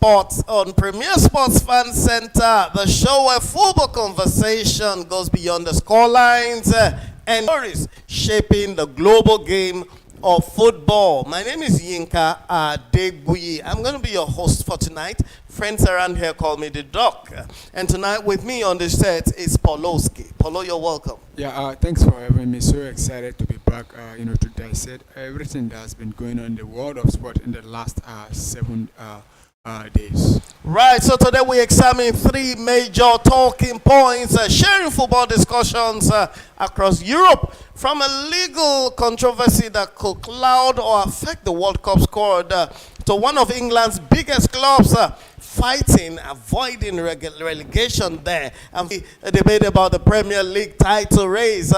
Sports on Premier Sports Fan Center, the show where football conversation goes beyond the scorelines and stories shaping the global game of football. My name is Yinka Adegbuyi. I'm going to be your host for tonight. Friends around here call me the Doc. And tonight with me on the set is Poloski. Polo, you're welcome. Yeah, thanks for having me. So excited to be back, to dissect everything that has been going on in the world of sport in the last 7 days. Right, so today we examine 3 major talking points, sharing football discussions across Europe, from a legal controversy that could cloud or affect the World Cup squad to one of England's biggest clubs fighting, avoiding relegation there, and a debate about the Premier League title race,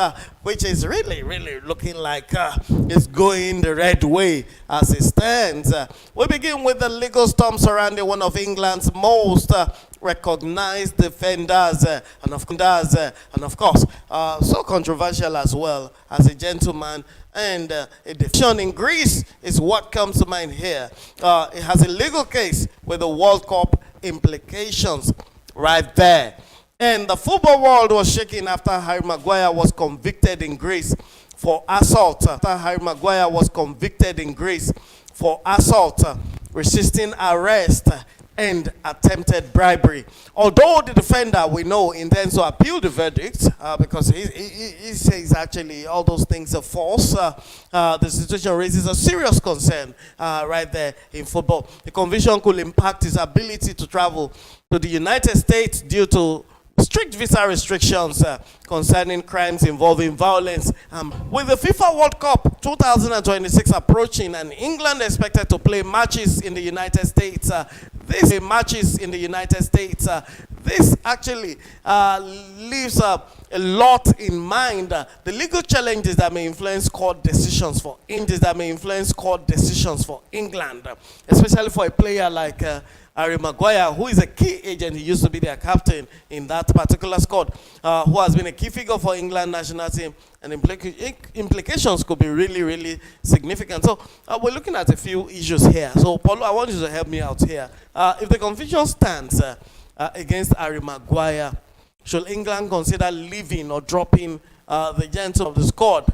which is really looking like it's going the red way as it stands. We begin with the legal storm surrounding one of England's most recognized defenders, and of course, so controversial as well as a gentleman. And a decision in Greece is what comes to mind here. It has a legal case with the World Cup implications right there. And the football world was shaking after Harry Maguire was convicted in Greece for assault. Resisting arrest and attempted bribery. Although the defender, we know, intends to appeal the verdict because he says actually all those things are false. The situation raises a serious concern right there in football. The conviction could impact his ability to travel to the United States due to strict visa restrictions concerning crimes involving violence. With the FIFA World Cup 2026 approaching and England expected to play matches in the United States, this actually leaves a lot in mind. The legal challenges that may influence court decisions for England, especially for a player like Harry Maguire, who is a key agent. He used to be their captain in that particular squad, who has been a key figure for England national team, and implications could be really significant. So we're looking at a few issues here. So Paulo, I want you to help me out here. If the conviction stands against Harry Maguire, should England consider leaving or dropping the gentleman of the squad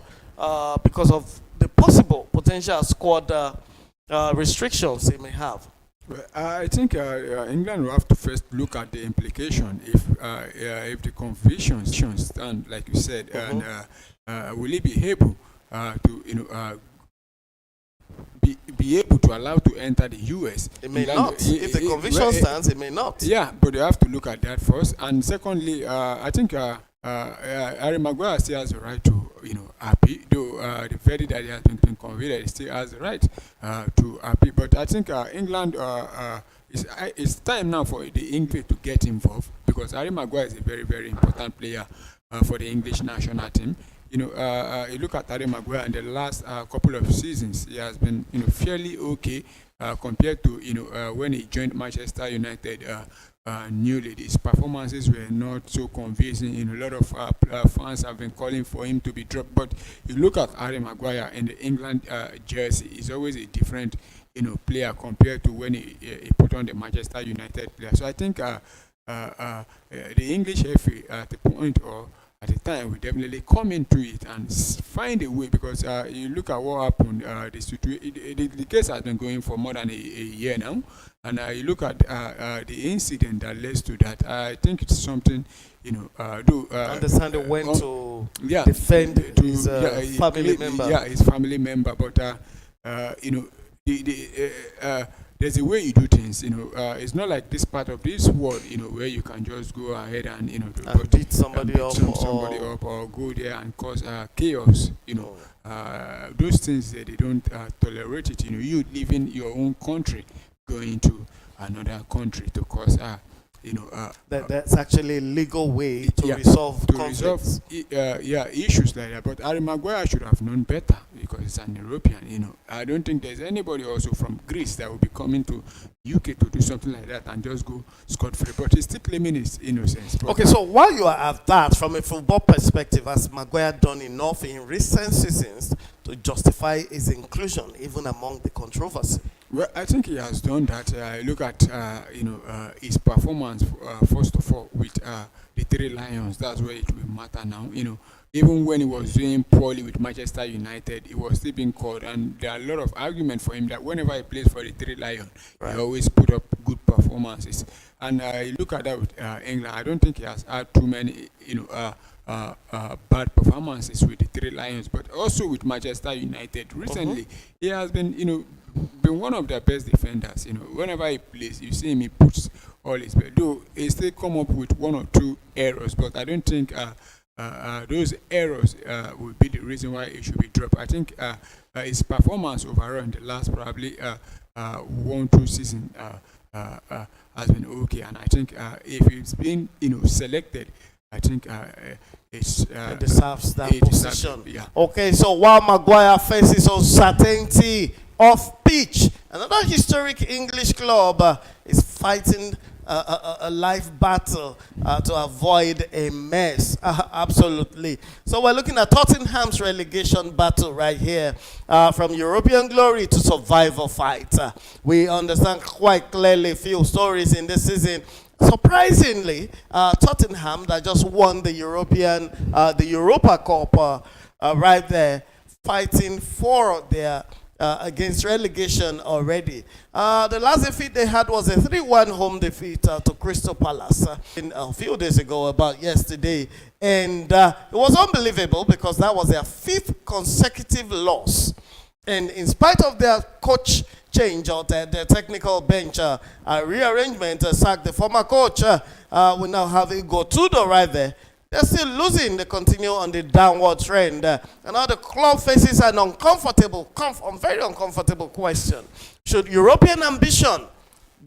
because of the potential squad restrictions they may have? Well, I think England will have to first look at the implication if the conviction stand, like you said, and will he be able to be able to allow to enter the US? It may not. If the conviction stands, it may not. Yeah, but you have to look at that first. And secondly, I think Harry Maguire still has the right to appeal. Though the verdict that he has been convicted, he still has the right to appeal. But I think England it's time now for the English to get involved, because Harry Maguire is a very important player for the English national team. You look at Harry Maguire in the last couple of seasons, he has been fairly okay compared to when he joined Manchester United newly. His performances were not so convincing. A lot of fans have been calling for him to be dropped. But you look at Harry Maguire in the England jersey, he's always a different player compared to when he put on the Manchester United player. So I think the English FA at the point or at the time will definitely come into it and find a way, because you look at what happened. The case has been going for more than a year now, and you look at the incident that leads to that. I think it's something understanding when to defend his family member. Yeah, his family member, but there's a way you do things. It's not like this part of this world, where you can just go ahead and beat somebody up or go there and cause chaos. Those things that they don't tolerate it. You leaving your own country, going to another country to cause that's actually a legal way to resolve conflicts. Issues like that. But Harry Maguire should have known better, because he's an European. I don't think there's anybody also from Greece that will be coming to UK to do something like that and just go scot-free. But he's still claiming his innocence. Okay, so while you are at that, from a football perspective, has Maguire done enough in recent seasons to justify his inclusion even among the controversy? Well, I think he has done that. Look at his performance first of all with the Three Lions. That's where it will matter now. Even when he was doing poorly with Manchester United, he was still being called, and there are a lot of argument for him that whenever he plays for the Three Lions, Right. he always put up good performances. And you look at that with England. I don't think he has had too many bad performances with the Three Lions, but also with Manchester United. Recently, he has been one of their best defenders. Whenever he plays, you see him, he puts all his best. Though he still come up with one or two errors, but I don't think those errors will be the reason why he should be dropped. I think his performance overall in the last probably 1-2 season has been okay, and I think if he's been selected, I think it's It deserves that it deserves position. it, yeah. Okay, so while Maguire faces uncertainty off pitch, another historic English club is fighting a life battle to avoid a mess. Absolutely. So we're looking at Tottenham's relegation battle right here, from European glory to survival fight. We understand quite clearly a few stories in this season. Surprisingly, Tottenham that just won the Europa Cup right there, fighting for their against relegation already. The last defeat they had was a 3-1 home defeat to Crystal Palace a few days ago, about yesterday. And it was unbelievable because that was their 5th consecutive loss. And in spite of their coach change or their technical bench rearrangement, sacked the former coach, we now have Igor Tudor right there. They're still losing. They continue on the downward trend. And now the club faces an very uncomfortable question. Should European ambition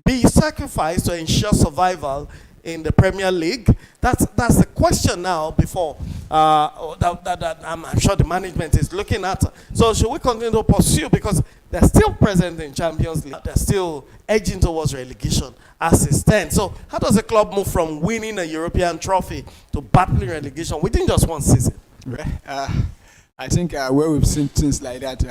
be sacrificed to ensure survival in the Premier League? That's the question now before that I'm sure the management is looking at. So should we continue to pursue, because they're still present in Champions League, they're still edging towards relegation as it stands. So how does the club move from winning a European trophy to battling relegation within just one season? I think where we've seen things like that,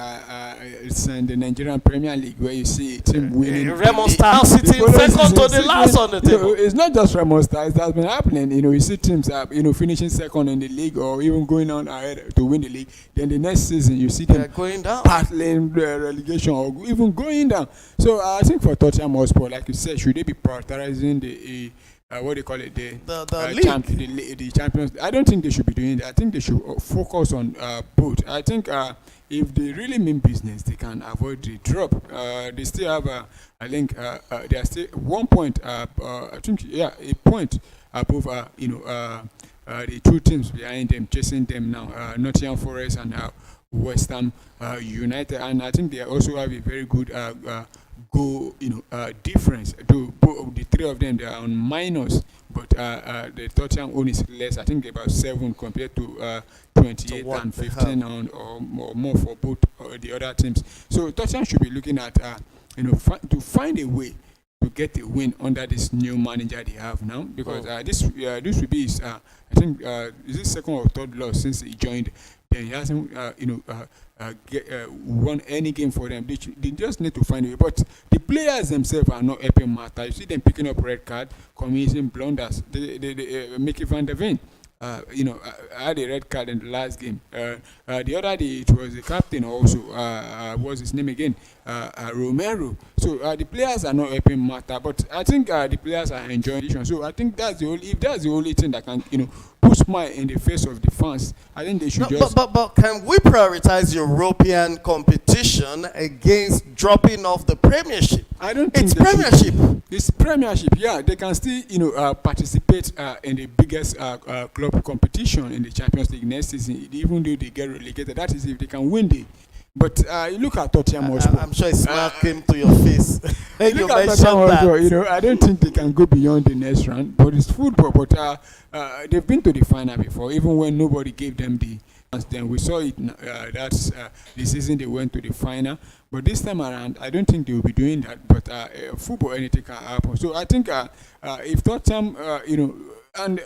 it's in the Nigerian Premier League, where you see a team winning. Remo Star sitting second to the last on the table. It's not just Remo Star; it has been happening. You see teams finishing second in the league, or even going on ahead to win the league. Then the next season, you see them going down, battling relegation, or even going down. So I think for Tottenham Hotspur, like you said, should they be prioritizing the what they call it, the league? The Champions? I don't think they should be doing that. I think they should focus on both. I think if they really mean business, they can avoid the drop. They still have, I think, they are still 1 point. I think, a point above. The two teams behind them, chasing them now, Nottingham Forest and West Ham United, and I think they also have a very good goal difference. The three of them, they are on minus, but the Tottenham own is less. I think about 7 compared to 28 and 15 or more for both the other teams. So Tottenham should be looking at to find a way to get a win under this new manager they have now, because this will be his, I think is his second or third loss since he joined. Then he hasn't won any game for them. They just need to find a way. But the players themselves are not helping matter. You see them picking up red card, committing blunders. Mickey van der Ven, had a red card in the last game. The other day it was the captain also. What's his name again? Romero. So the players are not helping matter. But I think the players are enjoying it. So I think that's the only thing that can put smile in the face of the fans. I think they should But can we prioritize European competition against dropping off the Premiership? I don't think it's Premiership. It's Premiership. Yeah, they can still participate in the biggest club competition in the Champions League next season, even though they get relegated. That is if they can win the. But you look at Tottenham Hotspur. I'm sure a smile came to your face. You look at Tottenham Hotspur, I don't think they can go beyond the next round. But it's football. But they've been to the final before, even when nobody gave them the chance. Then we saw it. That's the season they went to the final. But this time around, I don't think they will be doing that. But football, anything can happen. So I think if Tottenham, and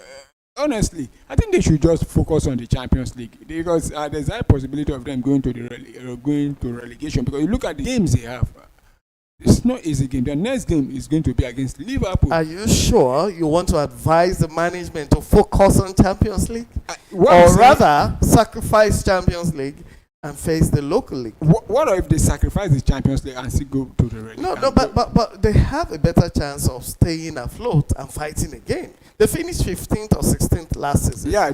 honestly, I think they should just focus on the Champions League, because there's a possibility of them going to relegation. Because you look at the games they have, It's not easy game. The next game is going to be against Liverpool. Are you sure you want to advise the management to focus on Champions League? What Or I'm saying- rather, sacrifice Champions League and face the local league? What if they sacrifice the Champions League and still go to the release? No, but they have a better chance of staying afloat and fighting again. They finished 15th or 16th last season. Yeah,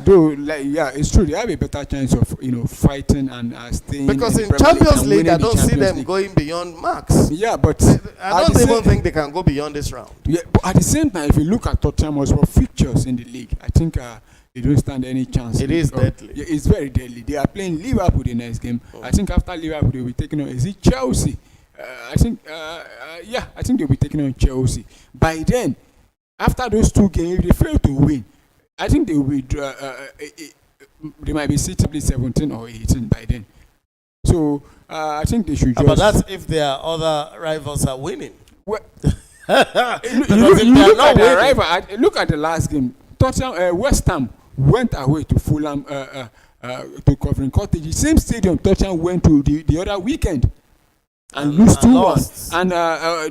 it's true. They have a better chance of fighting and staying. Because in in the Premier Champions and League, winning I the don't see Champions them League. going beyond marks. Yeah, but I don't even think they can go beyond this round. Yeah, but at the same time, if you look at Tottenham as well, fixtures in the league, I think they don't stand any chance. It is deadly. Yeah, it's very deadly. They are playing Liverpool the next game. I think after Liverpool, they'll be taking on, is it Chelsea? I think they'll be taking on Chelsea. By then, after those two games, if they fail to win, I think they will be, they might be sitting 17 or 18 by then. So I think they should just. But that's if their other rivals are winning. Well, Because you if they are look not at the winning- rival. Look at the last game. Tottenham, West Ham went away to Fulham, to Coventry Cottage. The same stadium Tottenham went to the other weekend and lose 2-1. lost. And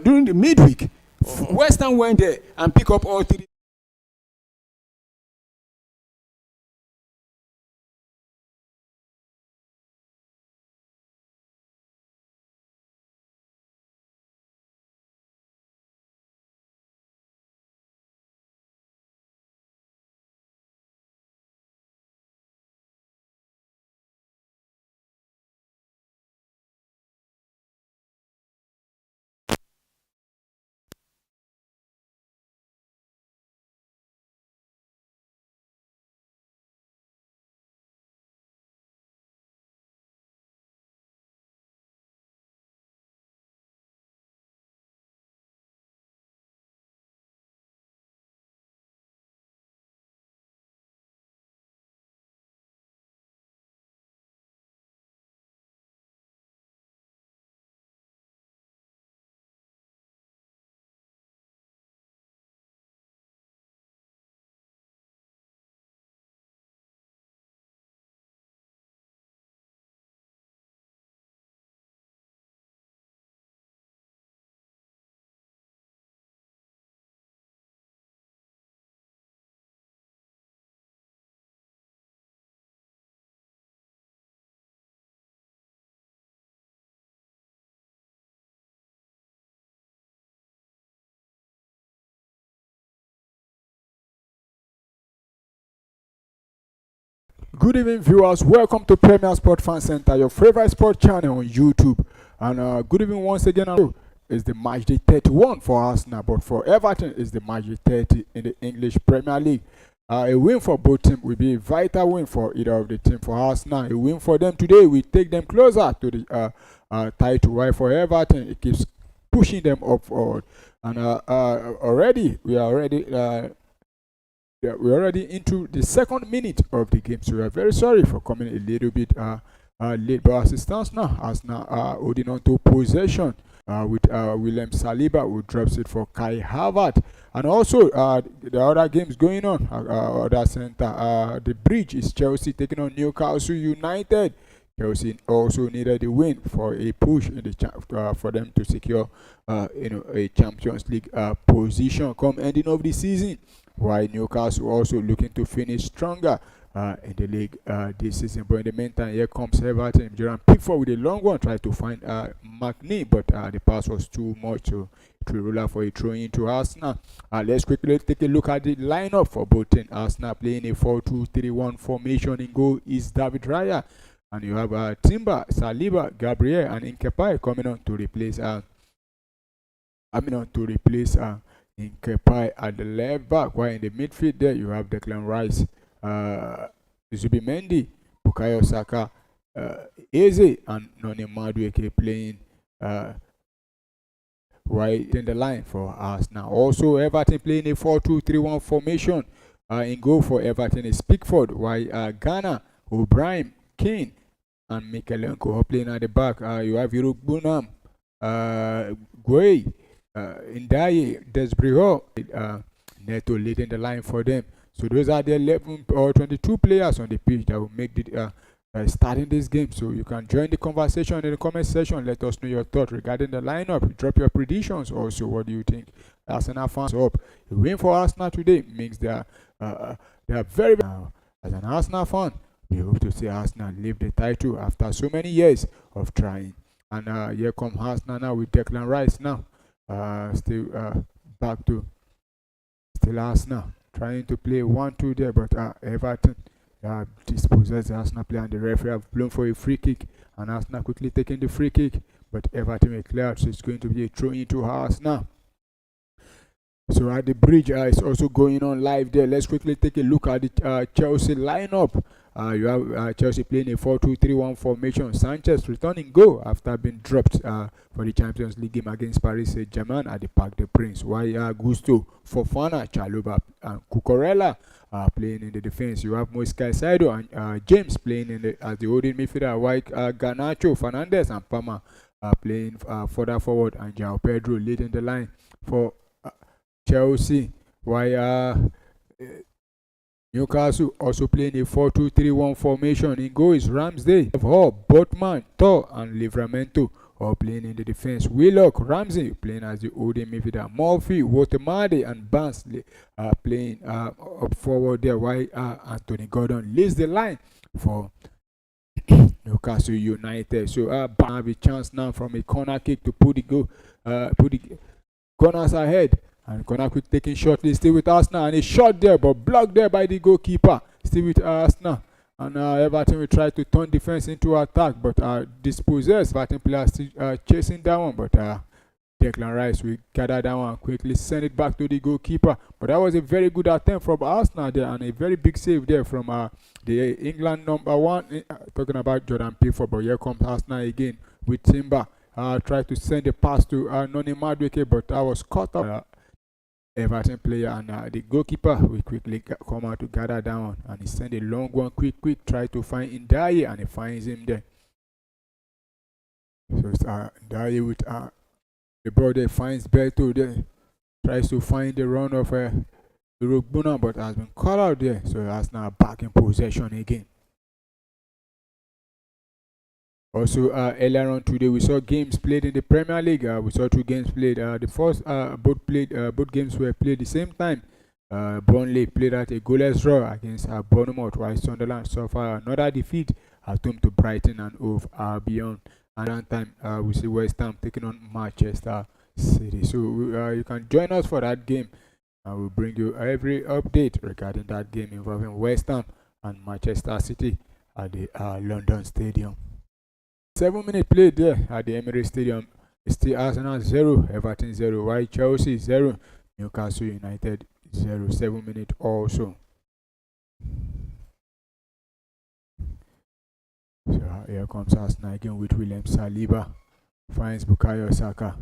during the midweek, West Ham went there and pick up all three. Good evening, viewers. Welcome to Premier Sport Fan Center, your favorite sport channel on YouTube. And good evening once again. It's the match day 31 for Arsenal, but for Everton, it's the match day 30 in the English Premier League. A win for both teams will be a vital win for either of the team. For Arsenal, a win for them today will take them closer to the title. While for Everton, it keeps pushing them upward. And we're already into the second minute of the game, so we are very sorry for coming a little bit late. But as it stands now, Arsenal holding on to possession with William Saliba, who drops it for Kai Havertz. And also the other games going on, other center, the bridge is Chelsea taking on Newcastle United. Chelsea also needed a win for a push in the for them to secure a Champions League position come ending of the season. While Newcastle also looking to finish stronger in the league this season. But in the meantime, here comes Everton. Jordan Pickford with a long one, tried to find McNee, but the pass was too much to rule out for a throw into Arsenal. Let's quickly take a look at the lineup for both teams. Arsenal playing a 4-2-3-1 formation. In goal is David Raya. And you have Timber, Saliba, Gabriel, and Nkepai coming on to replace Nkepai at the left back. While in the midfield there you have Declan Rice, Zubimendi, Bukayo Saka, Eze, and Noni Madueke playing right in the line for us now. Also, Everton playing a 4-2-3-1 formation. In goal for Everton is Pickford, while Ghana, O'Brien, Kane, and Mikalenko playing at the back. You have Yuruk Bunam, Gueye, Ndaye, Desbriho, Neto leading the line for them. So those are the 11 or 22 players on the pitch that will make the starting this game. So you can join the conversation in the comment section. Let us know your thoughts regarding the lineup. Drop your predictions also. What do you think? Arsenal fans up. A win for Arsenal today means they are very as an Arsenal fan, we hope to see Arsenal lift the title after so many years of trying. And here comes Arsenal now with Declan Rice now. Still back to still Arsenal trying to play 1-2 there, but Everton dispossessed the Arsenal player, and the referee have blown for a free kick, and Arsenal quickly taking the free kick, but Everton will clear out, so it's going to be a throw into Arsenal. So at the bridge is also going on live there. Let's quickly take a look at the Chelsea lineup. You have Chelsea playing a 4-2-3-1 formation. Sanchez returning goal after being dropped for the Champions League game against Paris Saint-Germain at the Parc des Princes. While Gusto, Fofana, Chalobah, and Cucurella playing in the defense. You have Moise Caicedo and James playing as the holding midfielder. While Garnacho, Fernandes, and Palmer playing further forward, and João Pedro leading the line for Chelsea, while Newcastle also playing a 4-2-3-1 formation. In goal is Ramsdale, Hall, Botman, Thor, and Livramento all playing in the defense. Willock, Ramsey playing as the holding midfielder. Murphy, Watemade, and Barnsley playing up forward there, while Anthony Gordon leads the line for Newcastle United. So have a chance now from a corner kick to put the Gunners ahead. And corner quick taking shortly, still with Arsenal, and a shot there but blocked there by the goalkeeper. Still with Arsenal, and Everton will try to turn defense into attack, but dispossessed. Everton players still chasing that one, but Declan Rice will gather that one and quickly send it back to the goalkeeper. But that was a very good attempt from Arsenal there, and a very big save there from the England number one. Talking about Jordan Pickford, but here comes Arsenal again with Timber. Tried to send a pass to Noni Madueke, but that was caught up. Everton player, and the goalkeeper will quickly come out to gather down, and he send a long one, quick, try to find Ndaye, and he finds him there. So it's Ndaye with the ball there, finds Beto there, tries to find the run of Urugbuna, but has been caught out there, so that's now back in possession again. Also, earlier on today, we saw games played in the Premier League. We saw 2 games played. The first, both games were played the same time. Burnley played at a goalless draw against Bournemouth, while Sunderland suffered another defeat at home to Brighton and Hove Albion. And that time, we see West Ham taking on Manchester City. So you can join us for that game, and we'll bring you every update regarding that game involving West Ham and Manchester City at the London Stadium. 7-minute play there at the Emirates Stadium. It's still Arsenal 0, Everton 0, while Chelsea 0, Newcastle United 0. 7-minute also. So here comes Arsenal again with William Saliba. Finds Bukayo Saka.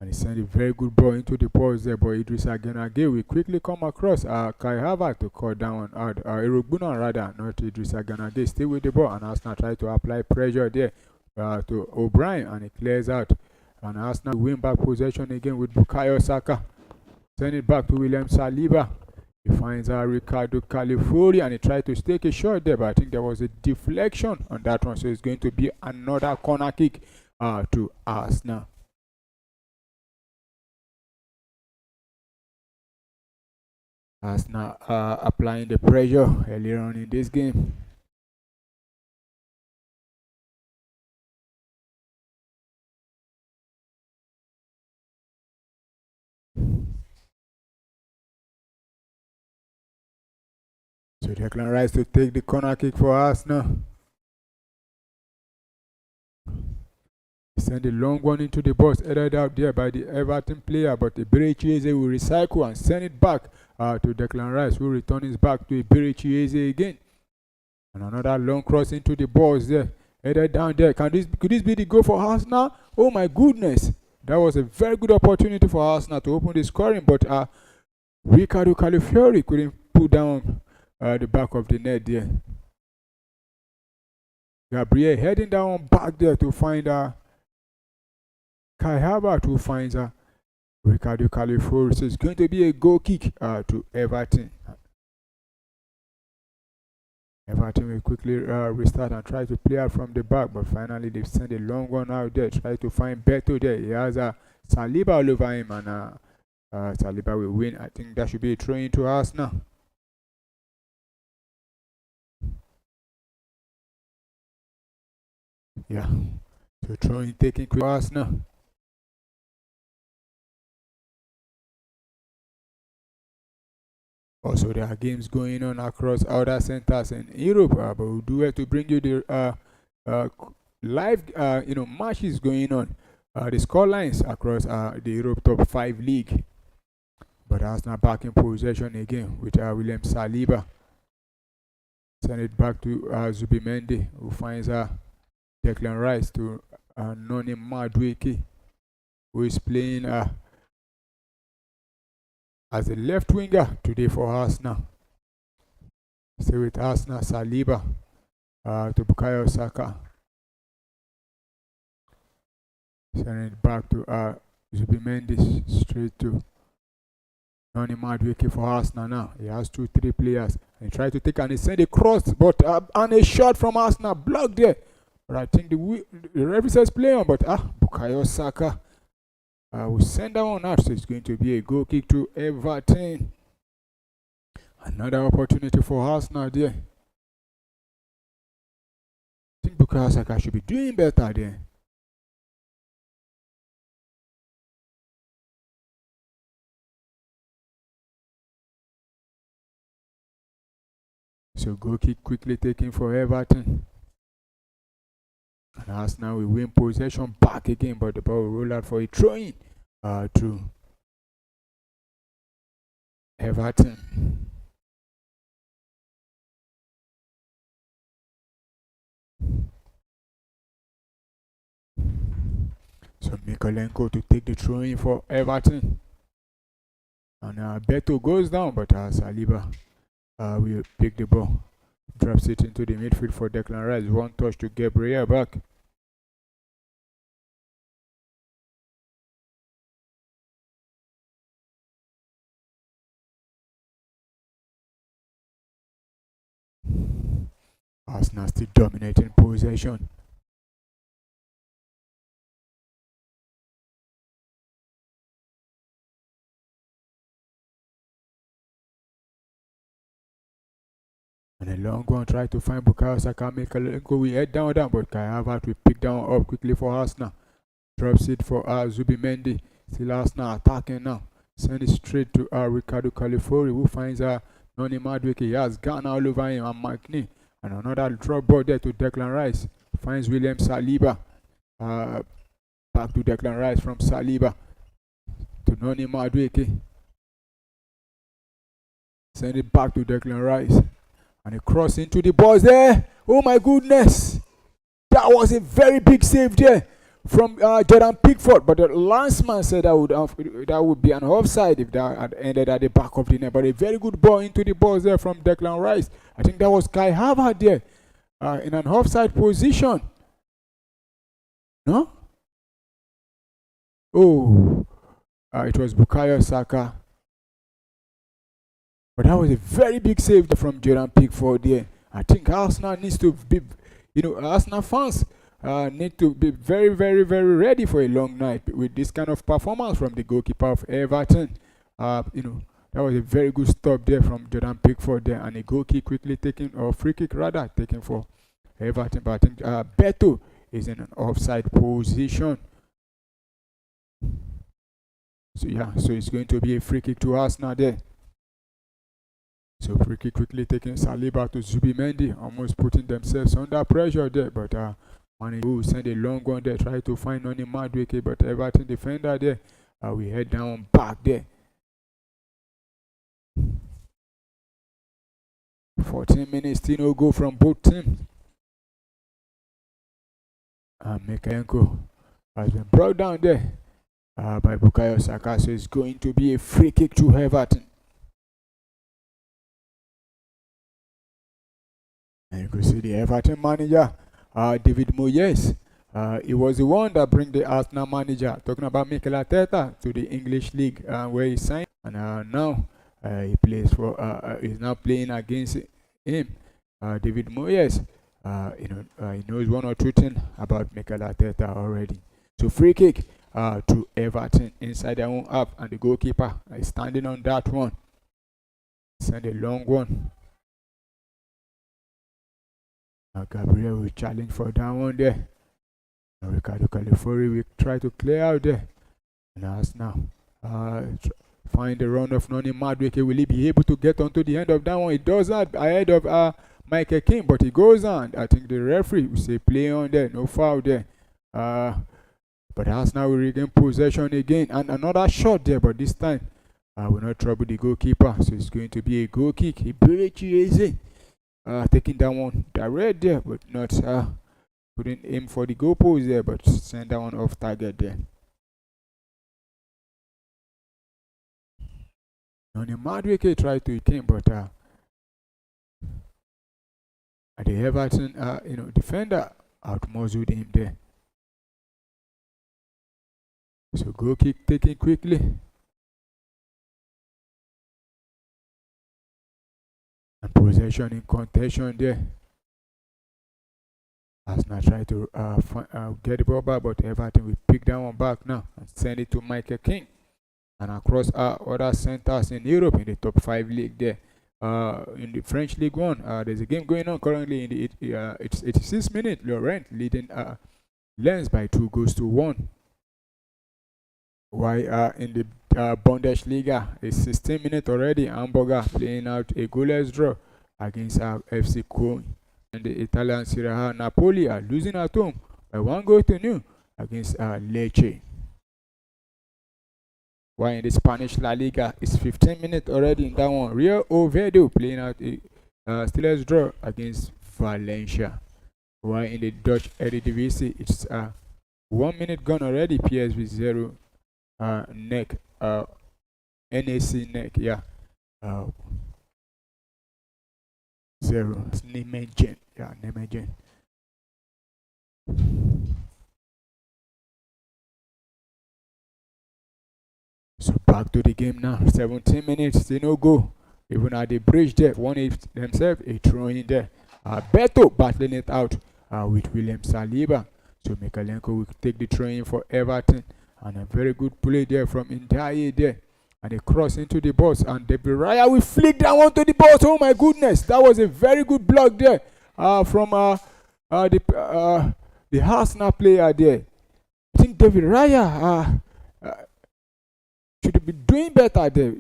And he sent a very good ball into the post there, but Idrissa Gana will quickly come across Kai Havertz to cut down Erugbuna rather, not Idrissa Gana Gueye, still with the ball, and Arsenal try to apply pressure there to O'Brien, and it clears out, and Arsenal win back possession again with Bukayo Saka. Send it back to William Saliba. He finds Ricardo Califori, and he tried to take a shot there, but I think there was a deflection on that one, so it's going to be another corner kick to Arsenal. Arsenal applying the pressure earlier on in this game. So Declan Rice to take the corner kick for Arsenal. Send a long one into the box, headed out there by the Everton player, but Ebere Chieze will recycle and send it back to Declan Rice, who returns back to Ebere Chieze again. And another long cross into the box there, headed down there. Could this be the goal for Arsenal? Oh my goodness! That was a very good opportunity for Arsenal to open the scoring, but Ricardo Calafiori couldn't put down the back of the net there. Gabriel heading down back there to find Kai Havertz, who finds Ricardo Calafiori. So it's going to be a goal kick to Everton. Everton will quickly restart and try to play out from the back, but finally they've sent a long one out there. Try to find Beto there. He has Saliba all over him, and Saliba will win. I think that should be a throw into us now. Yeah, so throwing taking quick pass now. Also, there are games going on across other centers in Europe, but we do have to bring you the live, matches going on, the score lines across the Europe top 5 league. But Arsenal back in possession again with William Saliba. Send it back to Zubimendi, who finds Declan Rice to Noni Madueke, who is playing as a left winger today for Arsenal. Stay with Arsenal, Saliba to Bukayo Saka. Send it back to Zubimendi, straight to Noni Madueke for Arsenal now. He has 2-3 players. He tried to take and he sent a cross, but and a shot from Arsenal blocked there. But I think the referee says play on, but Bukayo Saka will send that one out, so it's going to be a goal kick to Everton. Another opportunity for Arsenal there. I think Bukayo Saka should be doing better there. So goal kick quickly taken for Everton. And Arsenal will win possession back again, but the ball will roll out for a throw-in to Everton. So Mikolenko to take the throw-in for Everton. And Beto goes down, but Saliba will pick the ball. Drops it into the midfield for Declan Rice. One touch to Gabriel back. Arsenal still dominating possession. And a long one, try to find Bukayo Saka. Mikolenko will head down, but Kai Havertz will pick down up quickly for Arsenal. Drops it for Zubimendi. Still Arsenal attacking now. Send it straight to Ricardo Califori, who finds Noni Madueke. He has Ghana all over him, and McNee. And another drop ball there to Declan Rice. Finds William Saliba. Back to Declan Rice from Saliba to Noni Madueke. Send it back to Declan Rice. And a cross into the box there. Oh my goodness. That was a very big save there from Jordan Pickford. But the landsman said that would be an offside if that had ended at the back of the net. But a very good ball into the box there from Declan Rice. I think that was Kai Havertz there in an offside position. No? Oh, it was Bukayo Saka. But that was a very big save from Jordan Pickford there. I think Arsenal needs to be, Arsenal fans need to be very, very, very ready for a long night with this kind of performance from the goalkeeper of Everton. That was a very good stop there from Jordan Pickford there, and a goal kick quickly taken, or free kick rather, taken for Everton. But I think Beto is in an offside position. So it's going to be a free kick to Arsenal there. So free kick quickly taking Saliba to Zubimendi, almost putting themselves under pressure there. But Mane will send a long one there, try to find Noni Madueke, but Everton defender there. We head down back there. 14 minutes, still no goal from both teams. Mikolenko has been brought down there by Bukayo Saka, so it's going to be a free kick to Everton. And you can see the Everton manager, David Moyes. He was the one that bring the Arsenal manager, talking about Mikel Arteta, to the English League, where he signed. And now he plays for. He's now playing against him David Moyes, he knows one or two things about Mikel Arteta already. So free kick to Everton inside their own half, and the goalkeeper is standing on that one. Send a long one. Gabriel will challenge for that one there. Ricardo Califori will try to clear out there. And as now, find the run of Noni Madueke. Will he be able to get onto the end of that one? He does that ahead of Michael King, but he goes on. I think the referee will say play on there, no foul there. But Arsenal will regain possession again, and another shot there, but this time will not trouble the goalkeeper, so it's going to be a goal kick. Iberechi taking that one direct there, but not couldn't aim for the goal post there, but send that one off target there. Noni Madueke tried to came, but the Everton defender outmuscled him there. So goal kick taken quickly. And possession in contention there. Arsenal try to get the ball back, but Everton will pick that one back now and send it to Michael King. And across other centers in Europe in the top 5 league there. In the French League 1, there's a game going on currently in the it's 86 minutes. Laurent leading Lens by 2-1. While in the Bundesliga, it's 16 minutes already. Hamburger playing out a goalless draw against FC Köln. And the Italian Serie A, Napoli are losing at home by 1-0 against Lecce. While in the Spanish La Liga, it's 15 minutes already in that one. Real Oviedo playing out a Steelers draw against Valencia. While in the Dutch Eredivisie, it's 1 minute gone already. PSV 0. NAC, NAC, yeah. 0. It's Nijmegen, yeah, Nijmegen. So back to the game now. 17 minutes, still no goal. Even at the bridge there, won it themselves, a throw in there. Beto battling it out with William Saliba. So Mikalenko will take the throw in for Everton. And a very good play there from Ndiaye there. And a cross into the box. And David Raya will flick that one to the box. Oh my goodness. That was a very good block there from the Arsenal player there. I think David Raya should be doing better there.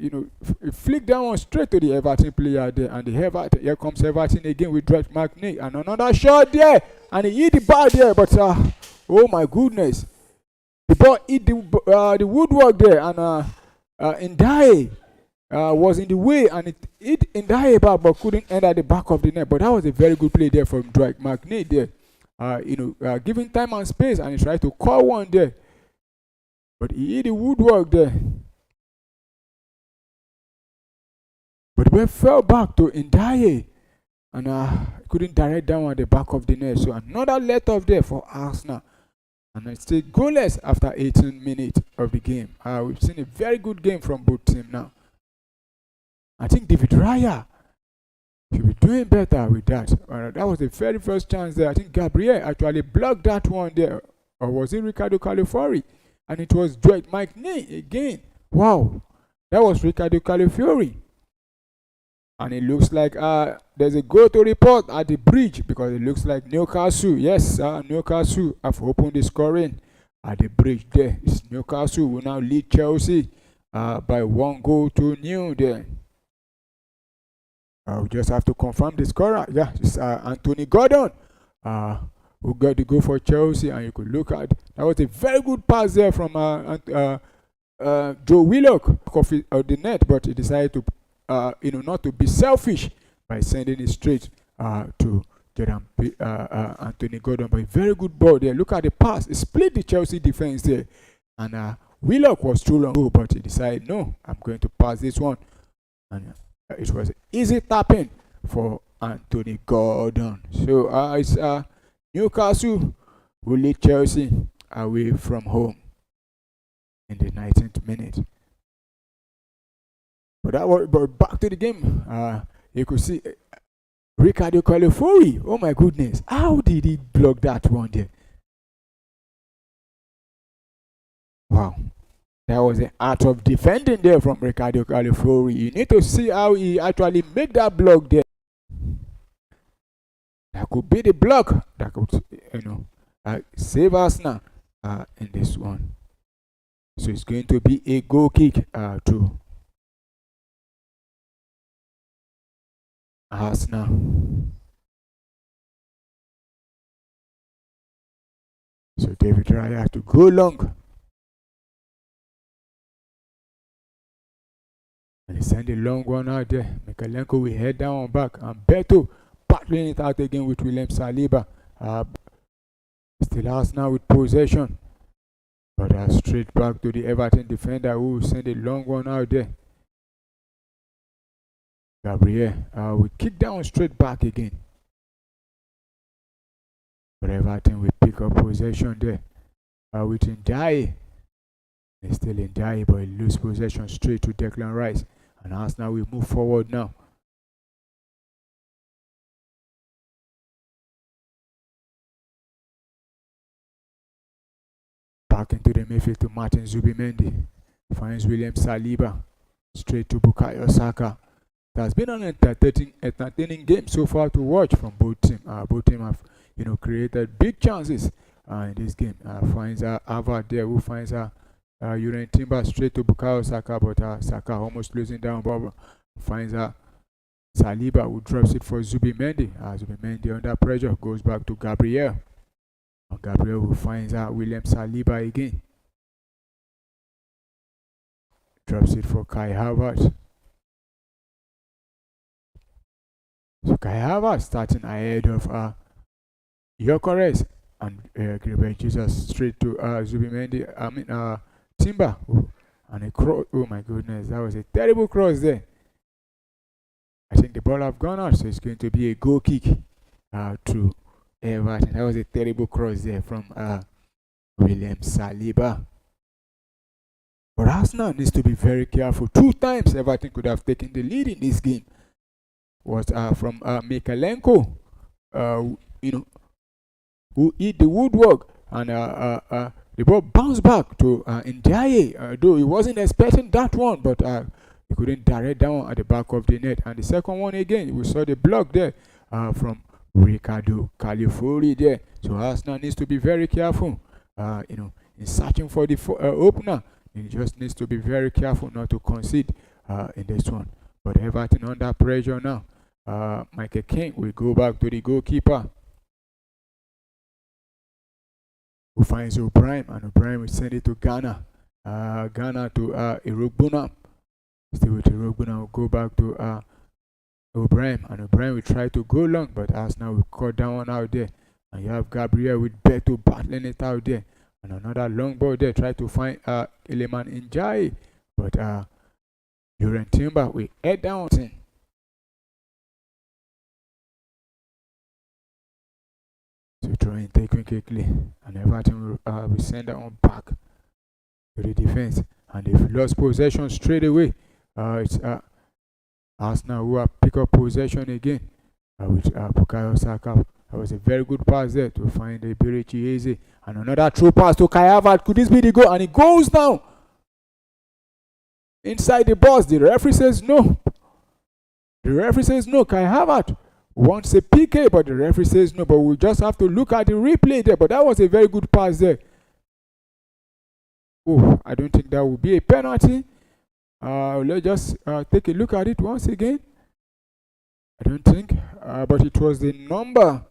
Flick that one straight to the Everton player there. And here comes Everton again with Dwight McNeil. And another shot there. And he hit the bar there. But oh my goodness. The ball hit the woodwork there, and Ndiaye was in the way, and it hit Ndiaye back, but couldn't enter the back of the net. But that was a very good play there from Dwight McNeil there. Giving time and space, and he tried to call one there, but he hit the woodwork there. But we fell back to Ndiaye, and couldn't direct down at the back of the net. So another let off there for Arsenal. And it's still goalless after 18 minutes of the game. We've seen a very good game from both teams now. I think David Raya should be doing better with that. That was the very first chance there. I think Gabriel actually blocked that one there. Or was it Ricardo Califori? And it was Dwight McNeil again. Wow. That was Ricardo Califori. And it looks like there's a goal to report at the bridge, because it looks like Newcastle, yes, Newcastle have opened the scoring at the bridge there. It's Newcastle will now lead Chelsea by 1-0 there. We just have to confirm the scorer. Yeah, it's Anthony Gordon who got the goal for Chelsea, and you could look at that was a very good pass there from Joe Willock of the net, but he decided to not to be selfish by sending it straight to Anthony Gordon. But a very good ball there. Look at the pass. It split the Chelsea defense there. And Willock was too long, but he decided, no, I'm going to pass this one. And it was easy tapping for Anthony Gordon. So it's Newcastle will lead Chelsea away from home in the 19th minute. But back to the game, you could see Ricardo Califori. Oh my goodness. How did he block that one there? Wow. That was the art of defending there from Ricardo Califori. You need to see how he actually made that block there. That could be the block that could, save us now in this one. So it's going to be a goal kick to Arsenal. So David Raya has to go long. And he sent a long one out there. Mikalenko will head down back. And Beto battling it out again with William Saliba. Still Arsenal with possession. But straight back to the Everton defender who sent a long one out there. Gabriel will kick down straight back again. But Everton will pick up possession there with Ndiaye. He's still Ndiaye, but he loses possession straight to Declan Rice. And Arsenal will move forward now. Back into the midfield to Martin Zubimendi. Finds William Saliba. Straight to Bukayo Saka. It has been an entertaining game so far to watch from both teams. Both teams have, created big chances in this game. Finds Ava there, who finds Uren Timber straight to Bukayo Saka, but Saka almost losing down. But finds Saliba, who drops it for Zubimendi. Zubimendi under pressure goes back to Gabriel. And Gabriel who finds William Saliba again. Drops it for Kai Havertz. So Kai Havertz starting ahead of Gyökeres and Gabriel Jesus straight to Zubimendi. Timber. And a cross. Oh my goodness, that was a terrible cross there. I think the ball have gone out, so it's going to be a goal kick to Everton. That was a terrible cross there from William Saliba. But Arsenal needs to be very careful. 2 times Everton could have taken the lead in this game. Was from Mikalenko, who hit the woodwork, and the ball bounced back to Ndiaye, though he wasn't expecting that one, but he couldn't direct down at the back of the net. And the second one again, we saw the block there from Ricardo Califori there. So Arsenal needs to be very careful, in searching for the opener. He just needs to be very careful not to concede in this one. But Everton under pressure now. Michael King will go back to the goalkeeper, who finds O'Brien, and O'Brien will send it to Ghana. Ghana to Irogbuna. Still with Irogbuna, will go back to O'Brien, and O'Brien will try to go long, but Arsenal will cut down one out there. And you have Gabriel with Beto battling it out there. And another long ball there, try to find Iliman Ndiaye, but Uren Timber will head down. So trying taking quickly, and Everton will send that one back to the defense, and they've lost possession straight away. It's Arsenal who have pick up possession again with Bukayo Saka. That was a very good pass there to find Iberichi Eze, and another through pass to Kai Havertz. Could this be the goal? And it goes now inside the box. The referee says no. The referee says no. Kai Havertz wants a PK, but the referee says no. But we just have to look at the replay there. But that was a very good pass there. Oh, I don't think that will be a penalty. Let's just take a look at it once again. I don't think, but it was the number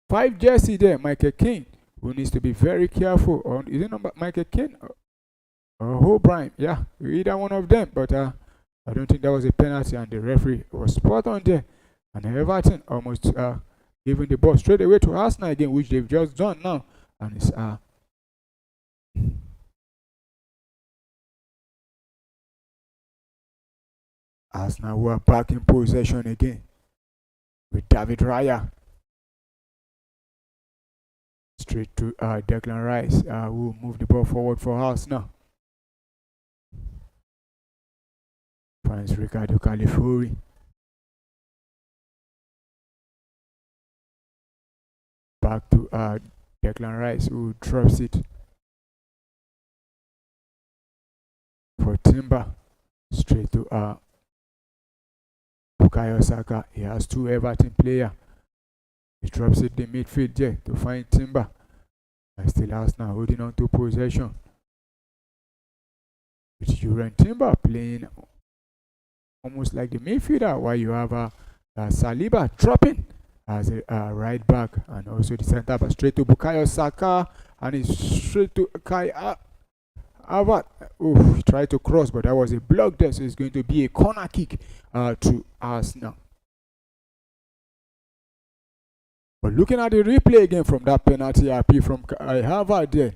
5 jersey there, Michael King, who needs to be very careful. On is it number Michael King or O'Brien? Yeah, either one of them. But I don't think that was a penalty, and the referee was spot on there. And Everton almost giving the ball straight away to Arsenal again, which they've just done now. And it's Arsenal who are back in possession again with David Raya. Straight to Declan Rice, who moved the ball forward for Arsenal. Finds Ricardo Califori. Back to Declan Rice, who drops it for Timber. Straight to Bukayo Saka. He has two Everton players. He drops it in midfield there to find Timber. And still Arsenal holding on to possession. With Juren Timber playing almost like the midfielder, while you have Saliba dropping as a right back, and also the centre back straight to Bukayo Saka, and it's straight to Kai Havertz. He tried to cross, but that was a block there, so it's going to be a corner kick to Arsenal. But looking at the replay again from that penalty RP from Kai Havertz there,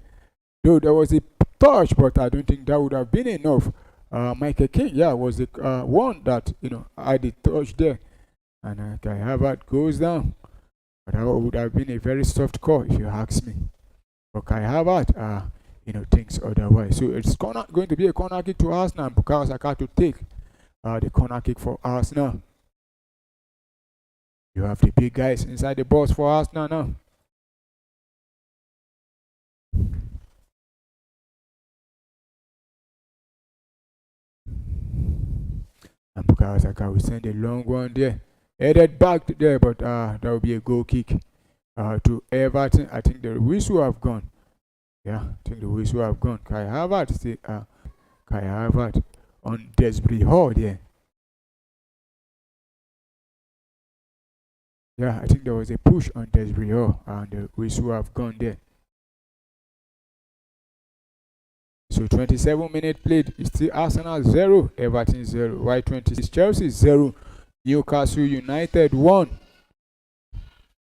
though there was a touch, but I don't think that would have been enough. Michael King, was the one that had the touch there, and Kai Havertz goes down. But that would have been a very soft call if you ask me. But Kai Havertz, thinks otherwise. So it's going to be a corner kick to Arsenal, and Bukayo Saka to take the corner kick for Arsenal. You have the big guys inside the box for Arsenal now. And Bukayo Saka will send a long one there. Headed back there, but that will be a goal kick to Everton. I think the whistle have gone. Yeah, I think the whistle have gone. Kai Havertz on Desbury Hall there. Yeah, I think there was a push on Desbury Hall, and the whistle have gone there. So 27 minutes played. It's still Arsenal 0, Everton 0. Y20 is Chelsea 0, Newcastle United 1.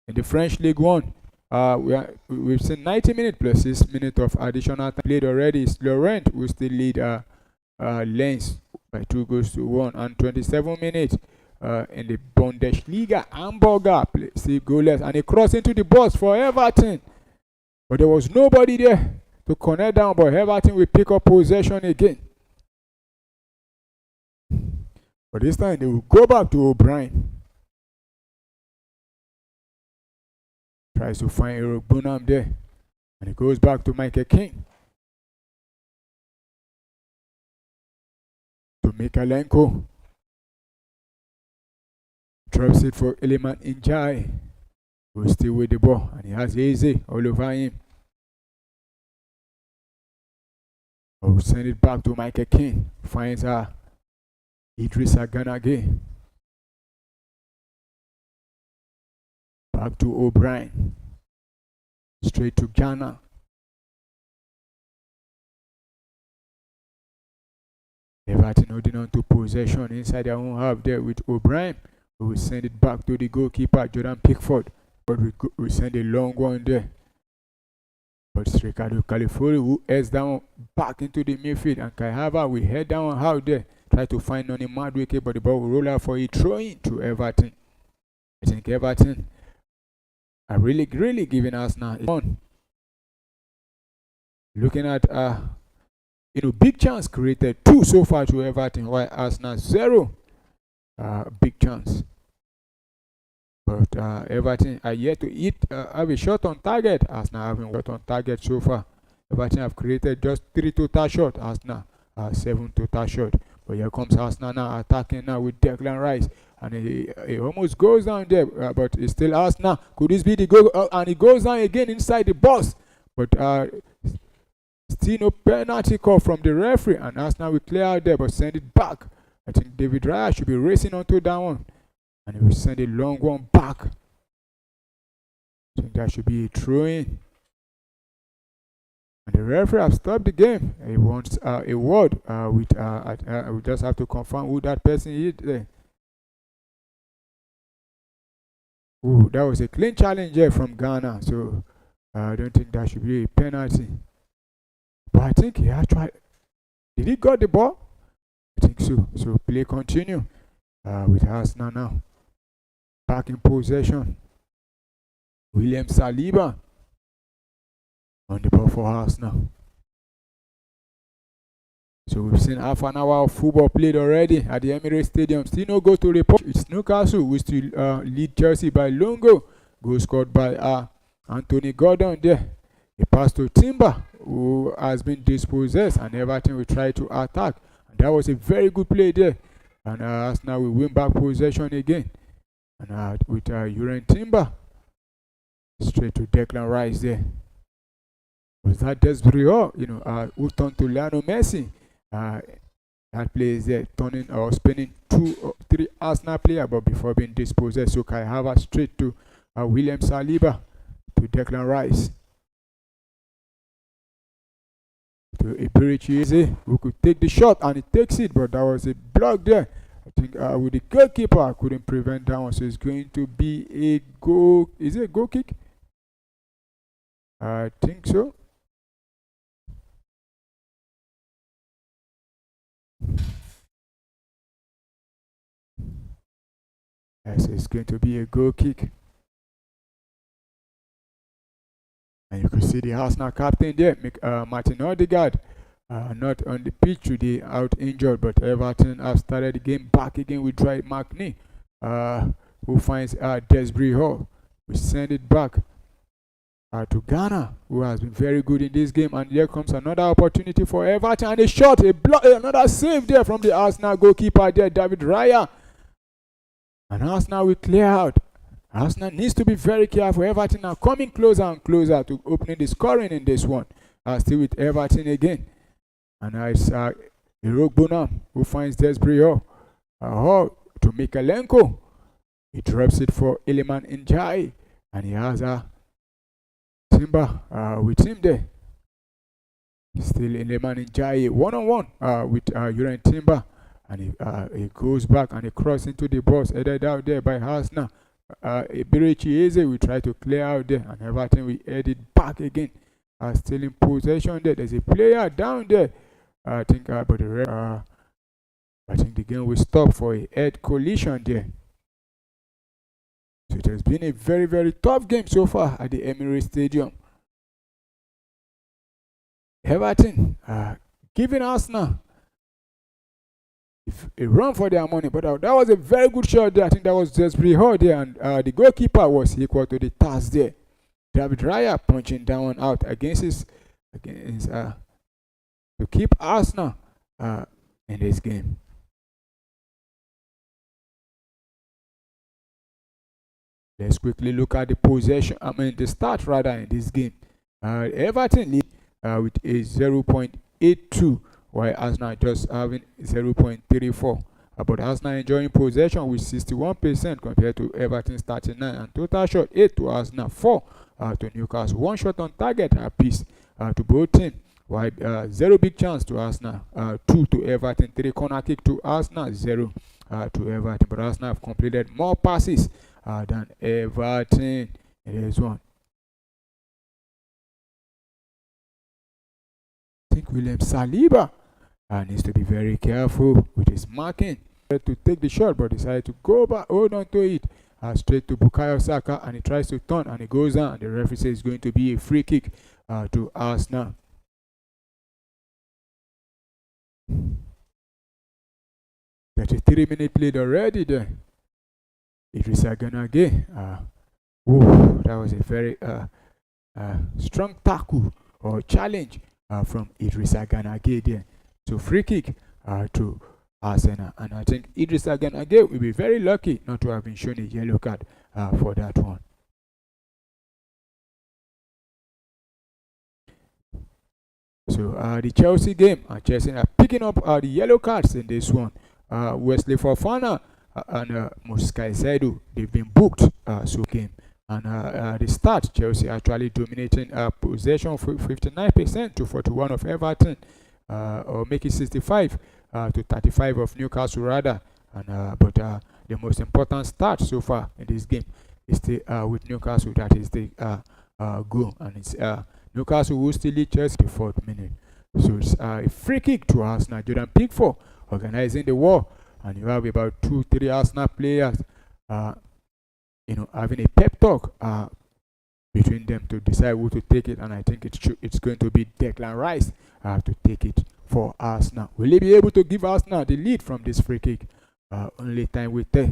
In the French League 1, we've seen 90 minutes plus 6 minutes of additional time played already. It's Laurent who still lead Lens by 2-1, and 27 minutes in the Bundesliga. Hamburger still goalless, and a cross into the box for Everton, but there was nobody there to connect down, but Everton will pick up possession again. But this time they will go back to O'Brien. Tries to find Eric Bunham there, and it goes back to Michael King. To Mikalenko. Drops it for Iliman Njai, who's still with the ball, and he has Eze all over him. We'll send it back to Michael King. Finds Idrissa Ganage. Back to O'Brien. Straight to Ghana. Everton holding on to possession inside their own half there with O'Brien. We will send it back to the goalkeeper, Jordan Pickford. But we send a long one there. But it's Ricardo Califori who heads down back into the midfield, and Kai Havertz will head down out there. Try to find Noni Madueke, but the ball will roll out for a throw-in to Everton. I think Everton are really giving us now a run. Looking at big chance created 2 so far to Everton, while Arsenal 0 big chance. But Everton are yet to have a shot on target. Arsenal haven't shot on target so far. Everton have created just 3 total shots. Arsenal 7 total shots. But here comes Arsenal now attacking now with Declan Rice, and he almost goes down there, but it's still Arsenal. Could this be the goal? And he goes down again inside the box, but still no penalty call from the referee, and Arsenal will clear out there but send it back. I think David Raya should be racing onto that one, and he will send a long one back. I think that should be a throw-in. And the referee has stopped the game. He wants a word with we just have to confirm who that person is there. Ooh, that was a clean challenge there from Ghana, so I don't think that should be a penalty. But I think he actually did he got the ball? I think so. So play continue with Arsenal now. Back in possession. William Saliba on the ball for Arsenal. So we've seen half an hour of football played already at the Emirates Stadium. Still no goal to report. It's Newcastle who still lead Chelsea by long goal. Goal scored by Anthony Gordon there. A pass to Timber, who has been dispossessed, and Everton will try to attack. And that was a very good play there. And Arsenal will win back possession again. And with Uren Timber, straight to Declan Rice there. Was that Desbrio, who turned to Lionel Messi? That play is there, turning or spinning 2 or 3 Arsenal players, but before being dispossessed. So Kai Havertz straight to William Saliba, to Declan Rice, to Iberichi, who could take the shot, and he takes it, but that was a block there. I think with the goalkeeper couldn't prevent that one, so it's going to be a goal. Is it a goal kick? I think so. Yes, it's going to be a goal kick. And you can see the Arsenal captain there, Martin Odegaard, not on the pitch today, out injured, but Everton have started the game back again with Dwight McNeil, who finds Desbury Hall. We send it back to Ghana, who has been very good in this game, and here comes another opportunity for Everton, and a shot, another save there from the Arsenal goalkeeper there, David Raya. And Arsenal will clear out. Arsenal needs to be very careful. Everton are coming closer and closer to opening the scoring in this one. Still with Everton again. And now it's Irok Bonham who finds Desbury Hall to Mikalenko. He drops it for Iliman Njai. And he has Timber with him there. Still Iliman Njai one-on-one with Uren Timber. And he goes back and he crosses into the box, headed out there by Arsenal. Iberichi Eze will try to clear out there, and Everton will head it back again. Still in possession there. There's a player down there. I think, but the I think the game will stop for a head collision there. So it has been a very, very tough game so far at the Emirates Stadium. Everton giving Arsenal a run for their money, but that was a very good shot there. I think that was just pretty hard there, and the goalkeeper was equal to the task there. David Raya punching down out against to keep Arsenal in this game. Let's quickly look at the possession. The start rather in this game. Everton lead with a 0.82. While Arsenal just having 0.34. But Arsenal enjoying possession with 61% compared to Everton's 39, and total shot 8 to Arsenal, 4 to Newcastle. 1 shot on target apiece to both teams. While 0 big chance to Arsenal, 2 to Everton, 3 corner kick to Arsenal, 0 to Everton. But Arsenal have completed more passes than Everton in this one. I think William Saliba needs to be very careful with his marking. To take the shot, but decided to go back, hold on to it, straight to Bukayo Saka, and he tries to turn, and he goes down, and the referee says it's going to be a free kick to Arsenal. That's a 3-minute played already there. Idrissa Ganage. That was a very strong tackle or challenge from Idrissa Ganage there. So free kick to Arsenal, and I think Idrissa Ganage will be very lucky not to have been shown a yellow card for that one. So the Chelsea game, Chelsea are picking up the yellow cards in this one. Wesley Fofana and Moses Caicedo, they've been booked so game. And the start, Chelsea actually dominating possession for 59% to 41 of Everton. Or make it 65 to 35 of Newcastle rather, and but the most important start so far in this game is still with Newcastle. That is the goal, and it's Newcastle who still lead Chelsea the 4th minute. So it's a free kick to Arsenal. Jordan Pickford organizing the war, and you have about 2-3 Arsenal players, having a pep talk between them to decide who to take it, and I think it's going to be Declan Rice to take it for Arsenal. Will he be able to give Arsenal the lead from this free kick? Only time will tell.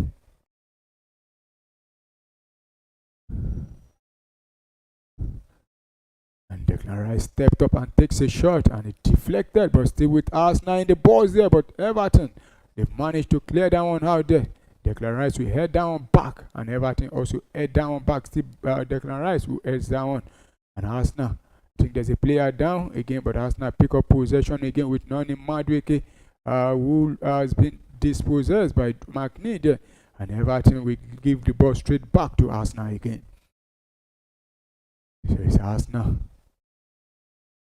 Declan Rice stepped up and takes a shot, and it deflected, but still with Arsenal in the balls there. But Everton, they've managed to clear that one out there. Declan Rice will head down back, and Everton also head down back. Still Declan Rice will head down, and Arsenal, I think there's a player down again, but Arsenal pick up possession again with Noni Madueke, who has been dispossessed by McNeil there, and Everton will give the ball straight back to Arsenal again. So it's Arsenal.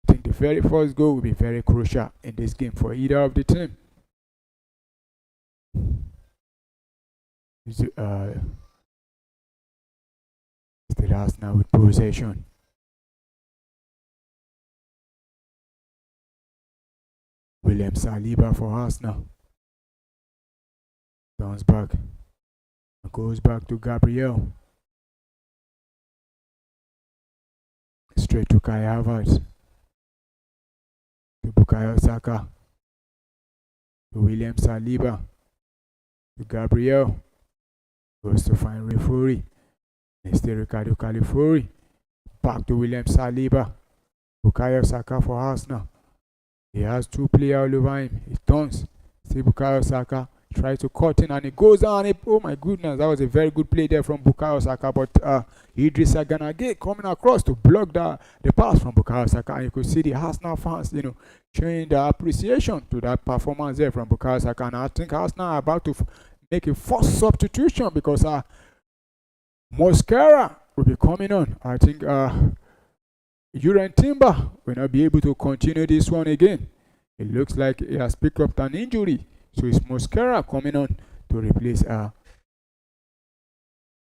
I think the very first goal will be very crucial in this game for either of the team. Still Arsenal with possession. William Saliba for Arsenal. Bounce back. Goes back to Gabriel. Straight to Kai Havertz. To Bukayo Saka. To William Saliba. To Gabriel. Goes to find referee. Still Ricardo Califori. Back to William Saliba. Bukayo Saka for Arsenal. He has two players all over him. He turns. See Bukayo Saka. Tries to cut in and it goes down. Oh my goodness, that was a very good play there from Bukayo Saka. But Idrissa Gana Gueye coming across to block the pass from Bukayo Saka. And you could see the Arsenal fans, showing their appreciation to that performance there from Bukayo Saka. And I think Arsenal are about to make a first substitution because Mosquera will be coming on. I think Uren Timber will not be able to continue this one again. It looks like he has picked up an injury. So it's Mosquera coming on to replace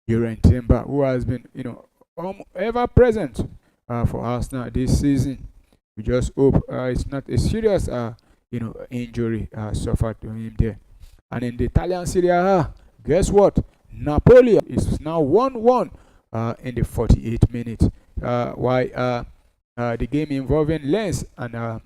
Uren Timber, who has been, ever present for Arsenal this season. We just hope it's not a serious, injury suffered to him there. And in the Italian Serie A, guess what? Napoli is now 1-1 in the 48th minute. While the game involving Lens and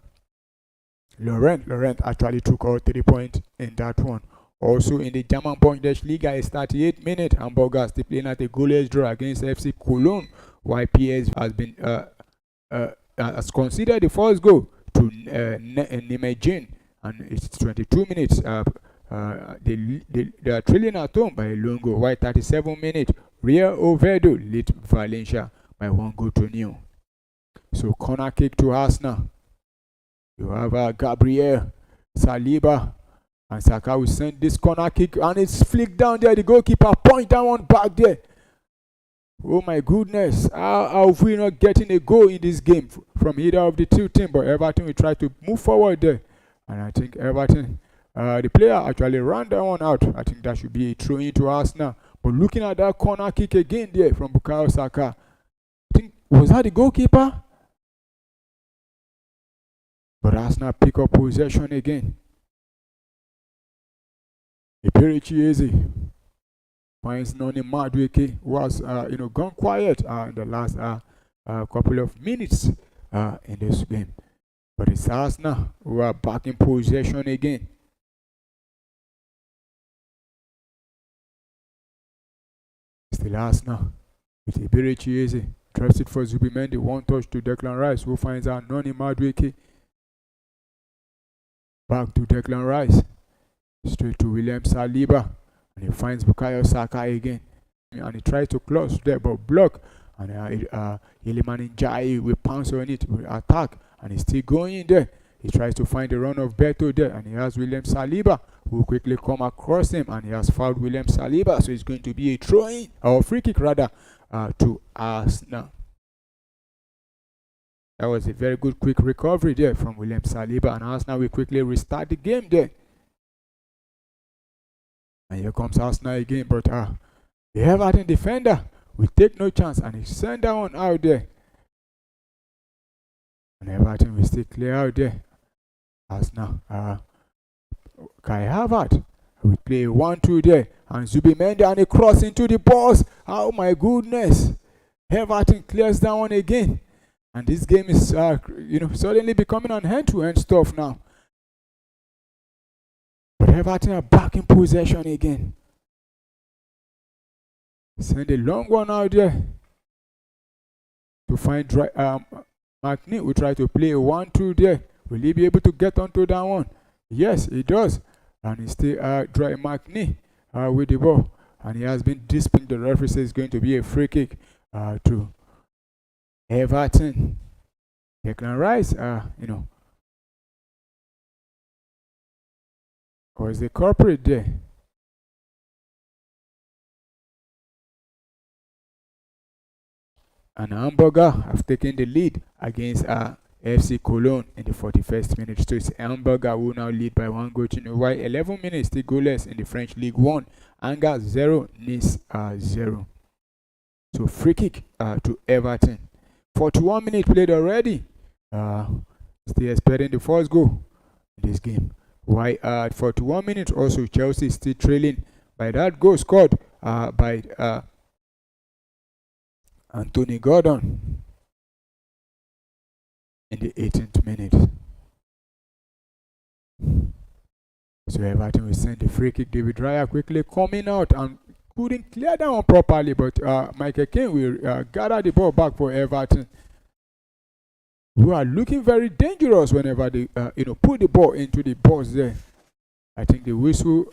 Laurent actually took out 3 points in that one. Also in the German Bundesliga, it's 38th minute. Hamburg is playing at a goalless draw against FC Cologne, while PS has been has considered the first goal to Nimejin, and it's 22 minutes. They are trailing at home by a long goal. While 37 minutes, Real Oviedo lead Valencia by 1-0. So corner kick to Arsenal. You have Gabriel Saliba, and Saka will send this corner kick, and it's flicked down there. The goalkeeper point that one back there. Oh my goodness, how have we not getting a goal in this game from either of the two teams? But Everton will try to move forward there, and I think Everton, the player actually ran that one out. I think that should be a throw into Arsenal. But looking at that corner kick again there from Bukayo Saka, I think, was that the goalkeeper? But Arsenal pick up possession again. Iperichieze finds Noni Madueke, who has gone quiet in the last couple of minutes in this game. But it's Arsenal who are back in possession again. Still Arsenal with Iperichieze. Drops it for Zubimendi. One touch to Declan Rice, who finds out Noni Madueke. Back to Declan Rice. Straight to William Saliba. And he finds Bukayo Saka again. And he tries to close there, but block. And Iliman Njai will pounce on it, will attack. And he's still going in there. He tries to find the run of Beto there. And he has William Saliba, who quickly come across him. And he has fouled William Saliba. So it's going to be a throw-in, or free kick rather, to Arsenal. That was a very good quick recovery there from William Saliba, and Arsenal will quickly restart the game there. And here comes Arsenal again, but the Everton defender will take no chance, and he send that one out there. And Everton will stay clear out there. Arsenal, Kai Havertz will play 1-2 there, and Zubimendi and a cross into the box. Oh my goodness! Everton clears that one again. And this game is, suddenly becoming an hand-to-hand stuff now. But Everton are back in possession again. Send a long one out there to find McNeil will try to play a 1-2 there. Will he be able to get onto that one? Yes, he does. And he still dry McNeil with the ball. And he has been disciplined. The referee says it's going to be a free kick to Everton. Declan Rice, was the culprit there. And Hamburger have taken the lead against FC Cologne in the 41st minute. So it's Hamburger who now lead by 1 goal to nil. While 11 minutes still goalless in the French League 1. Angers 0, Nice 0. So free kick to Everton. 41 minutes played already. Still expecting the first goal in this game. While at 41 minutes also Chelsea still trailing by that goal scored by Anthony Gordon in the 18th minute. So Everton will send the free kick. David Raya quickly coming out and couldn't clear that one properly, but Michael Keane will gather the ball back for Everton, who are looking very dangerous whenever they put the ball into the box there. I think the whistle,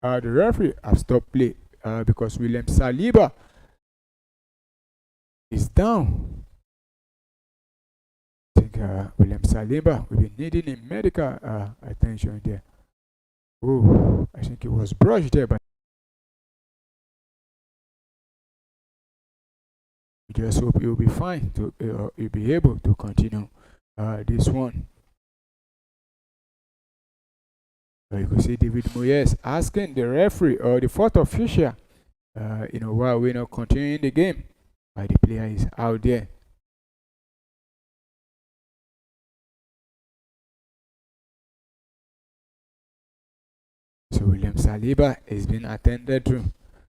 the referee have stopped play because William Saliba is down. I think William Saliba will be needing a medical attention there. Oh, I think it was brushed there, but we just hope he'll be fine to he'll be able to continue this one. You can see David Moyes asking the referee or the fourth official, while we're not continuing the game, why the player is out there. So William Saliba is being attended to.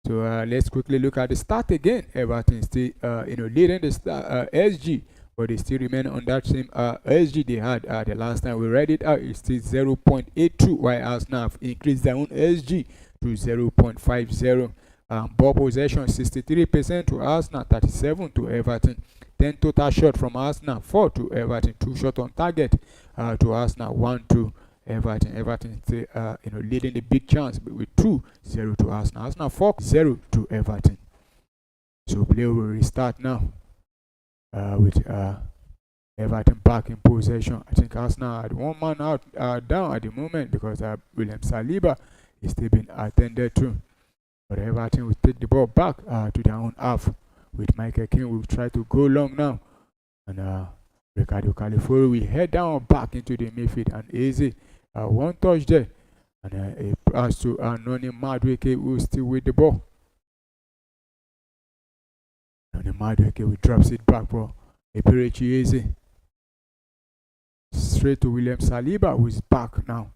So let's quickly look at the start again. Everton still, leading the SG, but they still remain on that same SG they had the last time we read it out. It's still 0.82, while Arsenal have increased their own SG to 0.50. Ball possession 63% to Arsenal, 37 to Everton. 10 total shot from Arsenal, 4 to Everton. 2 shot on target to Arsenal, 1 to Everton. Everton still leading the big chance with 2-0 to Arsenal. Arsenal 4-0 to Everton. So play will restart now with Everton back in possession. I think Arsenal had one man out down at the moment because William Saliba is still being attended to. But Everton will take the ball back to their own half with Michael Keane. Will try to go long now. And Ricardo Califori will head down back into the midfield and easy. One touch there. And a pass to Noni Madueke, who is still with the ball. Noni Madueke will drops it back for Eberechi easy. Straight to William Saliba, who is back now.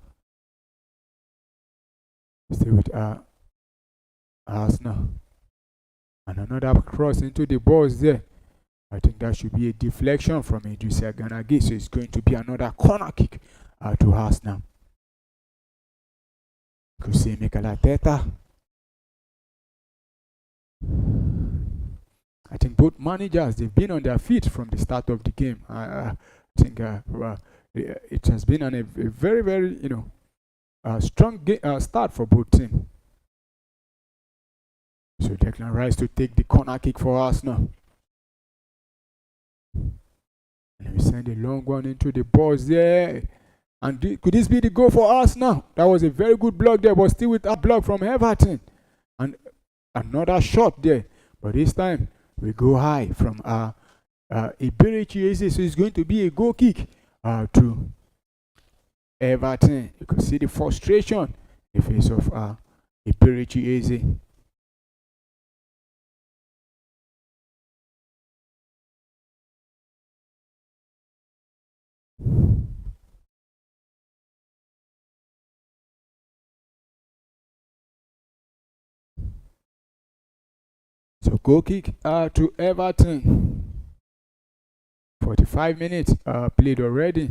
Still with Arsenal. And another cross into the balls there. I think that should be a deflection from Idrissa Gana Gueye. So it's going to be another corner kick to Arsenal. You see Mikel Arteta. I think both managers, they've been on their feet from the start of the game. I think it has been a very, very, strong start for both teams. So Declan Rice to take the corner kick for Arsenal. And we send a long one into the box there. And could this be the goal for Arsenal? That was a very good block there, but still with a block from Everton. And another shot there. But this time, we go high from Eberechi Eze. So it's going to be a goal kick to Everton. You can see the frustration in the face of Eberechi Eze. So goal kick to Everton. 45 minutes played already.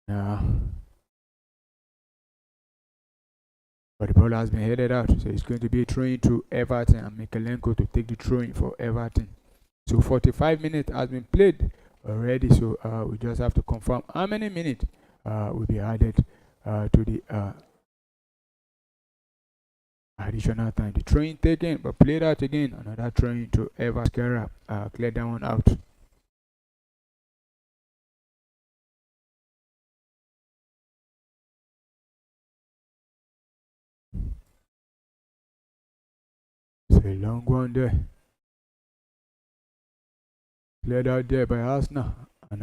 But the ball has been headed out, so it's going to be a throw-in to Everton and Mikalenko to take the throw-in for Everton. So 45 minutes has been played already. So we just have to confirm how many minutes will be added to the additional time. The throwing taken, but played out again. Another throwing to Everton. Clear that one out. It's a long one there. Cleared out there by Arsenal. And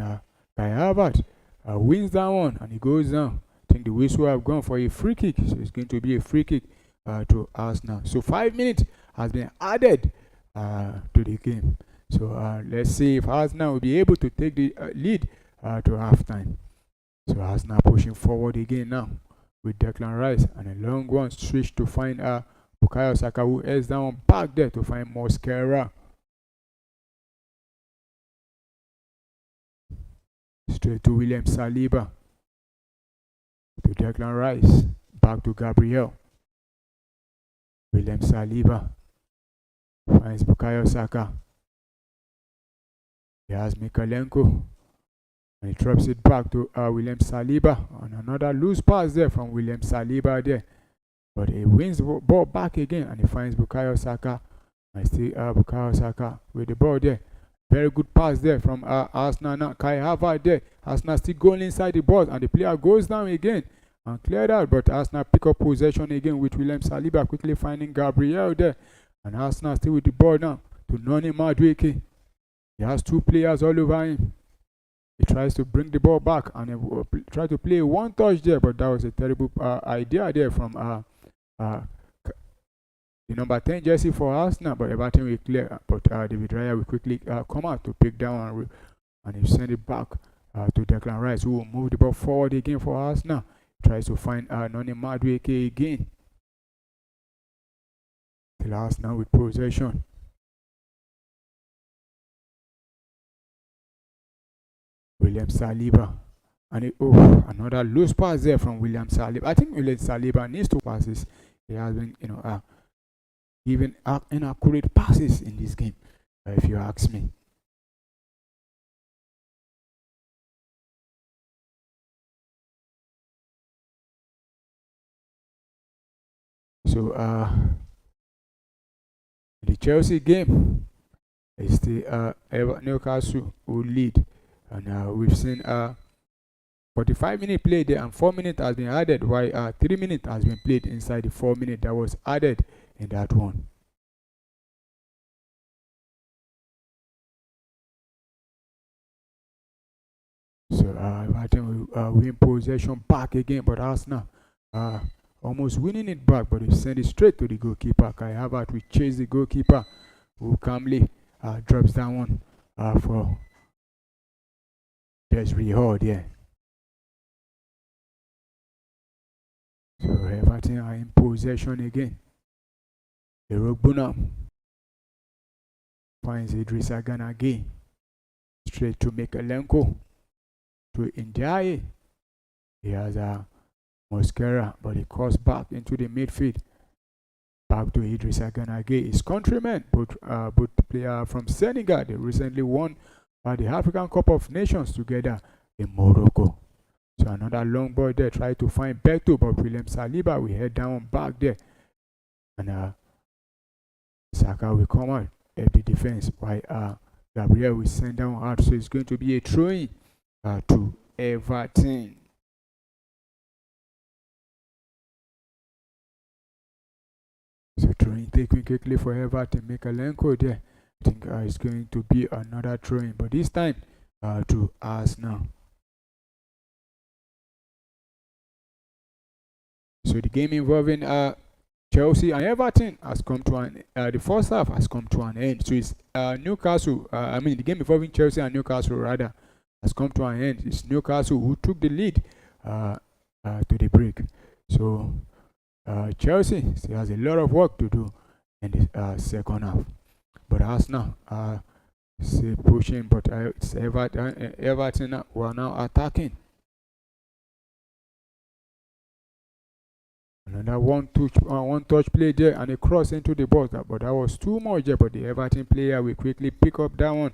Kai Havertz wins that one and he goes down. I think the whistle have gone for a free kick. So it's going to be a free kick to Arsenal. So 5 minutes has been added to the game. So let's see if Arsenal will be able to take the lead to halftime. So Arsenal pushing forward again now with Declan Rice and a long one switch to find Bukayo Saka, who is down back there to find Mosquera. Straight to William Saliba. To Declan Rice. Back to Gabriel. William Saliba finds Bukayo Saka. He has Mikalenko. And he drops it back to William Saliba. And another loose pass there from William Saliba there. But he wins the ball back again and he finds Bukayo Saka. And still Bukayo Saka with the ball there. Very good pass there from Arsenal now. Kai Havertz there. Arsenal still going inside the box and the player goes down again and cleared out. But Arsenal pick up possession again with William Saliba quickly finding Gabriel there. And Arsenal still with the ball now to Noni Madueke. He has two players all over him. He tries to bring the ball back and he tries to play one touch there, but that was a terrible idea there from the number 10 jersey for Arsenal. But Everton will clear. But David Raya will quickly come out to pick down and he send it back to Declan Rice, who will move the ball forward again for Arsenal. Tries to find Noni Madueke again. Still Arsenal with possession. William Saliba. And another loose pass there from William Saliba. I think William Saliba needs to passes. He has been, giving inaccurate passes in this game, if you ask me. So the Chelsea game is the Newcastle who lead. And we've seen 45-minute play there and 4 minutes has been added, while 3 minutes has been played inside the 4 minutes that was added in that one. So I think we win possession back again, but Arsenal almost winning it back, but he sent it straight to the goalkeeper. Kai Havertz will chase the goalkeeper, who calmly drops that one for Desiree Hall there. So Everton are in possession again. Erogbuna finds Idrissa Gana again. Straight to Mikalenko. To Ndiaye. He has Mosquera, but he crossed back into the midfield. Back to Idrissa Gana Gueye. His countrymen, both players from Senegal. They recently won the African Cup of Nations together in Morocco. So another long ball there, try to find Beto, but William Saliba will head down back there. And Saka will come out at the defense, while Gabriel will send down out. So it's going to be a throw-in to Everton. So throw-in taken quickly for Everton. Mikalenko there. I think it's going to be another throw-in, but this time to Arsenal. So the game involving Chelsea and Everton has come to an the first half has come to an end. So it's Newcastle. The game involving Chelsea and Newcastle rather has come to an end. It's Newcastle who took the lead to the break. So Chelsea still has a lot of work to do in the second half. But Arsenal still pushing, but it's Everton who are now attacking. Another one touch play there and a cross into the box, but that was too much there. But the Everton player will quickly pick up that one,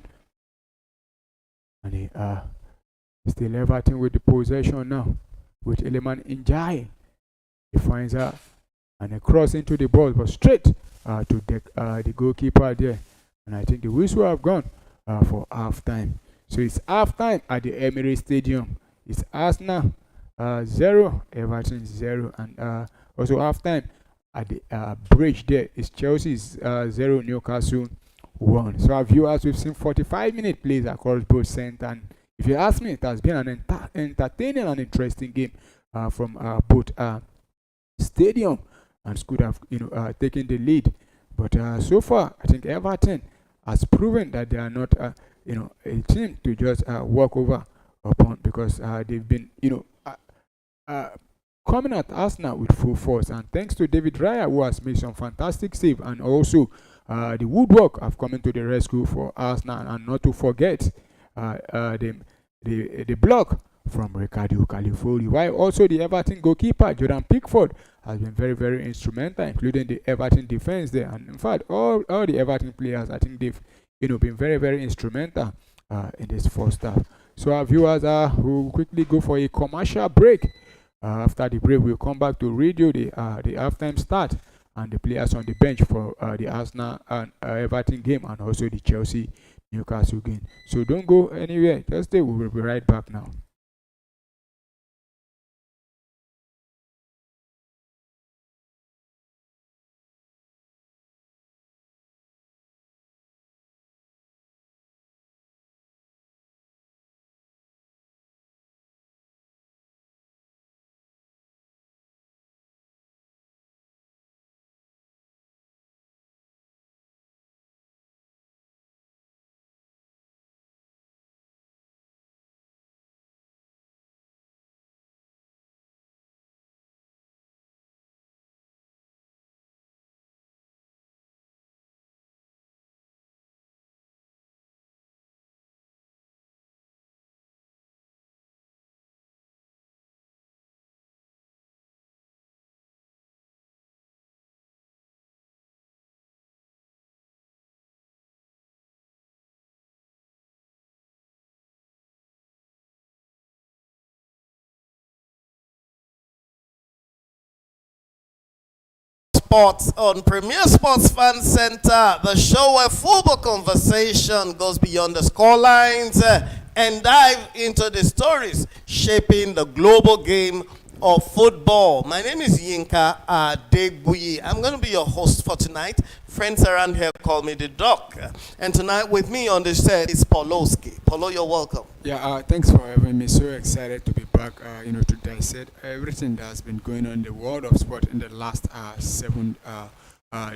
and they still Everton with the possession now with Eleman Njai. He finds her and a cross into the box, but straight to the goalkeeper there. And I think the whistle have gone for half time. So it's half time at the Emirates Stadium. It's Arsenal 0, Everton 0, and also half time at the bridge there is Chelsea 0, Newcastle 1. So our viewers, we've seen 45-minute plays across both centre, and if you ask me, it has been an entertaining and interesting game from both stadium, and could have taken the lead. But so far, I think Everton has proven that they are not a team to just walk over upon, because they've been coming at Arsenal with full force, and thanks to David Raya, who has made some fantastic save, and also the woodwork have come into the rescue for Arsenal, and not to forget the block from Ricardo Califori, while also the Everton goalkeeper Jordan Pickford has been very, very instrumental, including the Everton defense there. And in fact, all the Everton players, I think they've been very, very instrumental in this first half. So our viewers will quickly go for a commercial break. After the break, we'll come back to radio the halftime start and the players on the bench for the Arsenal and Everton game, and also the Chelsea Newcastle game. So don't go anywhere. Just stay. We will be right back now. Sports on Premier Sports Fan Center, the show where football conversation goes beyond the scorelines and dive into the stories shaping the global game of football. My name is Yinka Adegbuyi. I'm going to be your host for tonight. Friends around here call me the Doc. And tonight with me on the set is Poloski. Polo, you're welcome. Yeah, thanks for having me. So excited to be back, to dissect everything that's been going on in the world of sport in the last 7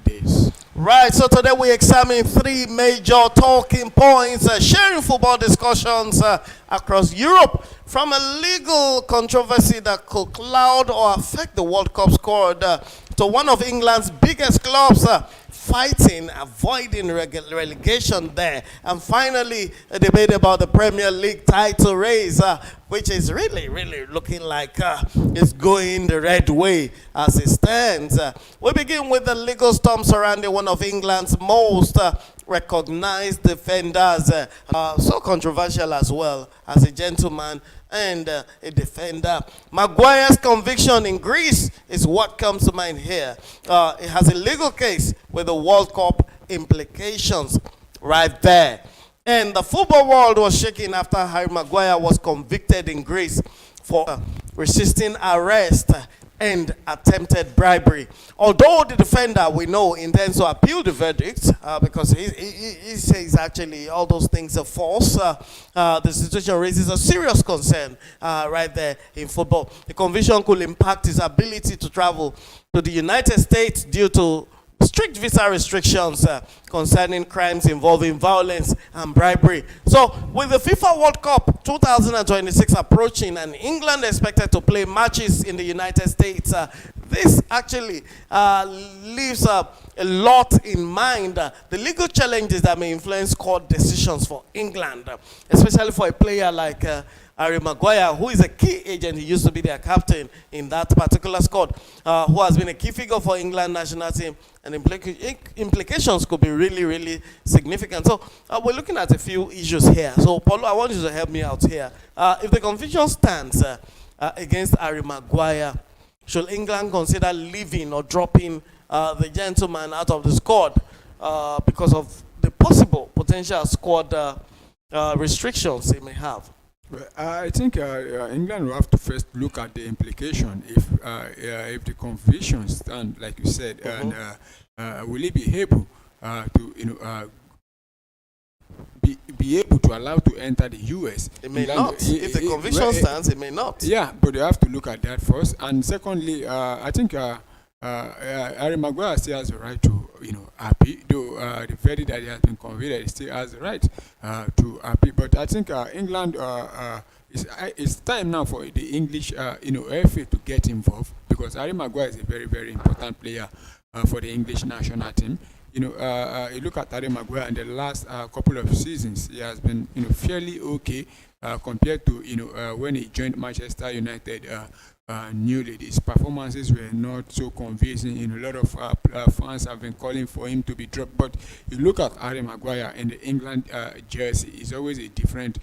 days. Right, so today we examine 3 major talking points, sharing football discussions across Europe, from a legal controversy that could cloud or affect the World Cup squad to one of England's biggest clubs fighting, avoiding relegation there, and finally a debate about the Premier League title race, which is really looking like it's going the red way as it stands. We begin with the legal storm surrounding one of England's most recognized defenders, so controversial as well, as a gentleman and a defender. Maguire's conviction in Greece is what comes to mind here. It has a legal case with the World Cup implications right there. And the football world was shaking after Harry Maguire was convicted in Greece for resisting arrest and attempted bribery. Although the defender, we know, intends to appeal the verdict because he says actually all those things are false. The situation raises a serious concern right there in football. The conviction could impact his ability to travel to the United States due to strict visa restrictions concerning crimes involving violence and bribery. So, with the FIFA World Cup 2026 approaching and England expected to play matches in the United States this actually leaves a lot in mind. The legal challenges that may influence court decisions for England, especially for a player like Harry Maguire, who is a key agent. He used to be their captain in that particular squad, who has been a key figure for England national team, and implications could be really, really significant. So we're looking at a few issues here. So Paulo, I want you to help me out here. If the conviction stands against Harry Maguire, should England consider leaving or dropping the gentleman out of the squad because of the possible potential squad restrictions he may have? Well, I think England will have to first look at the implication if the convictions stand, like you said, and will he be able to be able to allow to enter the US? It may not. If the conviction stands, it may not. Yeah, but you have to look at that first. And secondly, I think Harry Maguire still has the right to appeal. Though the verdict that he has been convicted, he still has the right to appeal. But I think England it's time now for the English FA to get involved, because Harry Maguire is a very, very important player for the English national team. You look at Harry Maguire in the last couple of seasons, he has been fairly okay compared to when he joined Manchester United newly. His performances were not so convincing. A lot of fans have been calling for him to be dropped. But you look at Harry Maguire in the England jersey, he's always a different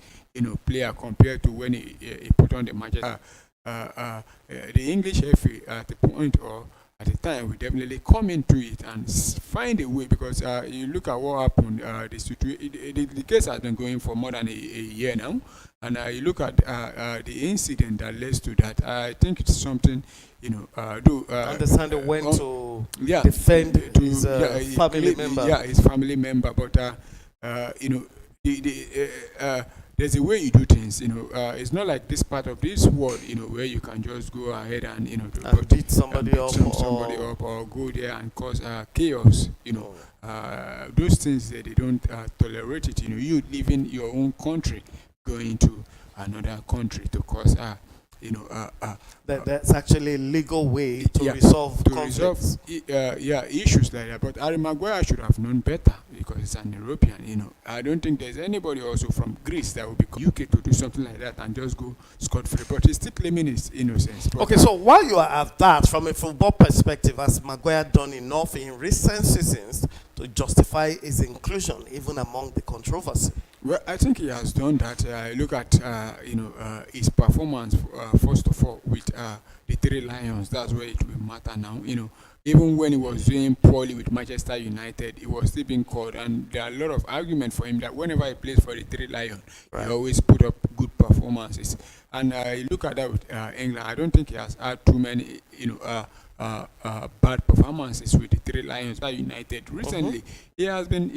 player compared to when he put on the Manchester. The English FA at the point or at the time, we definitely come into it and find a way, because you look at what happened. The case has been going for more than a year now, and you look at the incident that leads to that. I think it's something understand when to defend his family member. Yeah, his family member. But there's a way you do things. It's not like this part of this world, where you can just go ahead and beat somebody up or go there and cause chaos. Those things that they don't tolerate it. You leaving your own country, going to another country to cause that's actually a legal way to resolve conflicts. Issues like that. But Harry Maguire should have known better, because it's an European. I don't think there's anybody also from Greece that would be UK to do something like that and just go scot-free. But he's still claiming his innocence. Okay, so while you are at that, from a football perspective, has Maguire done enough in recent seasons to justify his inclusion even among the controversy? Well, I think he has done that. Look at his performance first of all with the Three Lions. That's where it will matter now. Even when he was doing poorly with Manchester United, he was still being called, and there are a lot of argument for him that whenever he plays for the Three Lions, he always put up good performances. And look at that with England. I don't think he has had too many bad performances with the Three Lions. United recently, he has been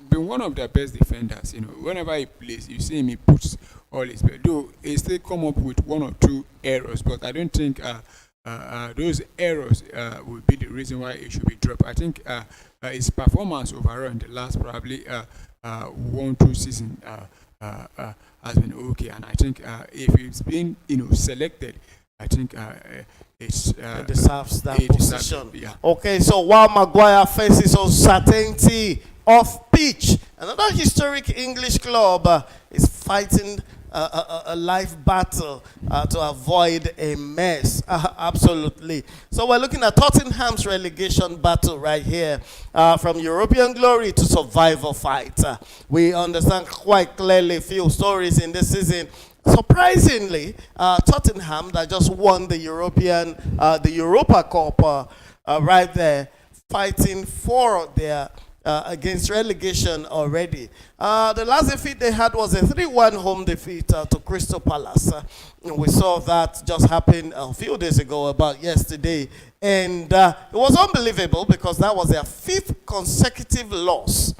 been one of their best defenders. Whenever he plays, you see him, he puts all his best. Though he still come up with one or two errors, but I don't think those errors will be the reason why he should be dropped. I think his performance overall in the last probably 1-2 seasons has been okay, and I think if he's been selected, I think it deserves that position. Okay, so while Maguire faces uncertainty off pitch, another historic English club is fighting a life battle to avoid a mess. Absolutely. So we're looking at Tottenham's relegation battle right here, from European glory to survival fight. We understand quite clearly a few stories in this season. Surprisingly, Tottenham that just won the Europa Cup right there, fighting for their against relegation already. The last defeat they had was a 3-1 home defeat to Crystal Palace. We saw that just happen a few days ago, about yesterday. And it was unbelievable, because that was their 5th consecutive loss.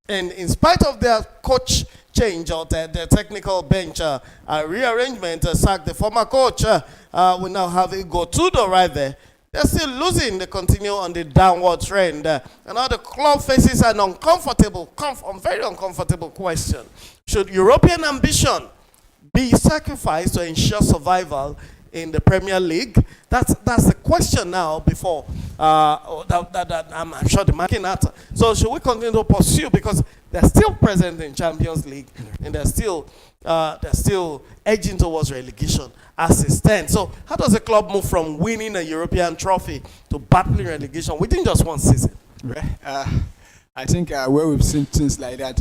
And in spite of their coach change or their technical bench rearrangement, sacked the former coach, we now have Igor Tudor right there. They're still losing. They continue on the downward trend. And now the club faces an very uncomfortable question. Should European ambition be sacrificed to ensure survival in the Premier League? That's the question now before that I'm sure the marking at. So should we continue to pursue, because they're still present in Champions League and they're still edging towards relegation as it stands. So how does a club move from winning a European trophy to battling relegation within just one season? I think where we've seen things like that,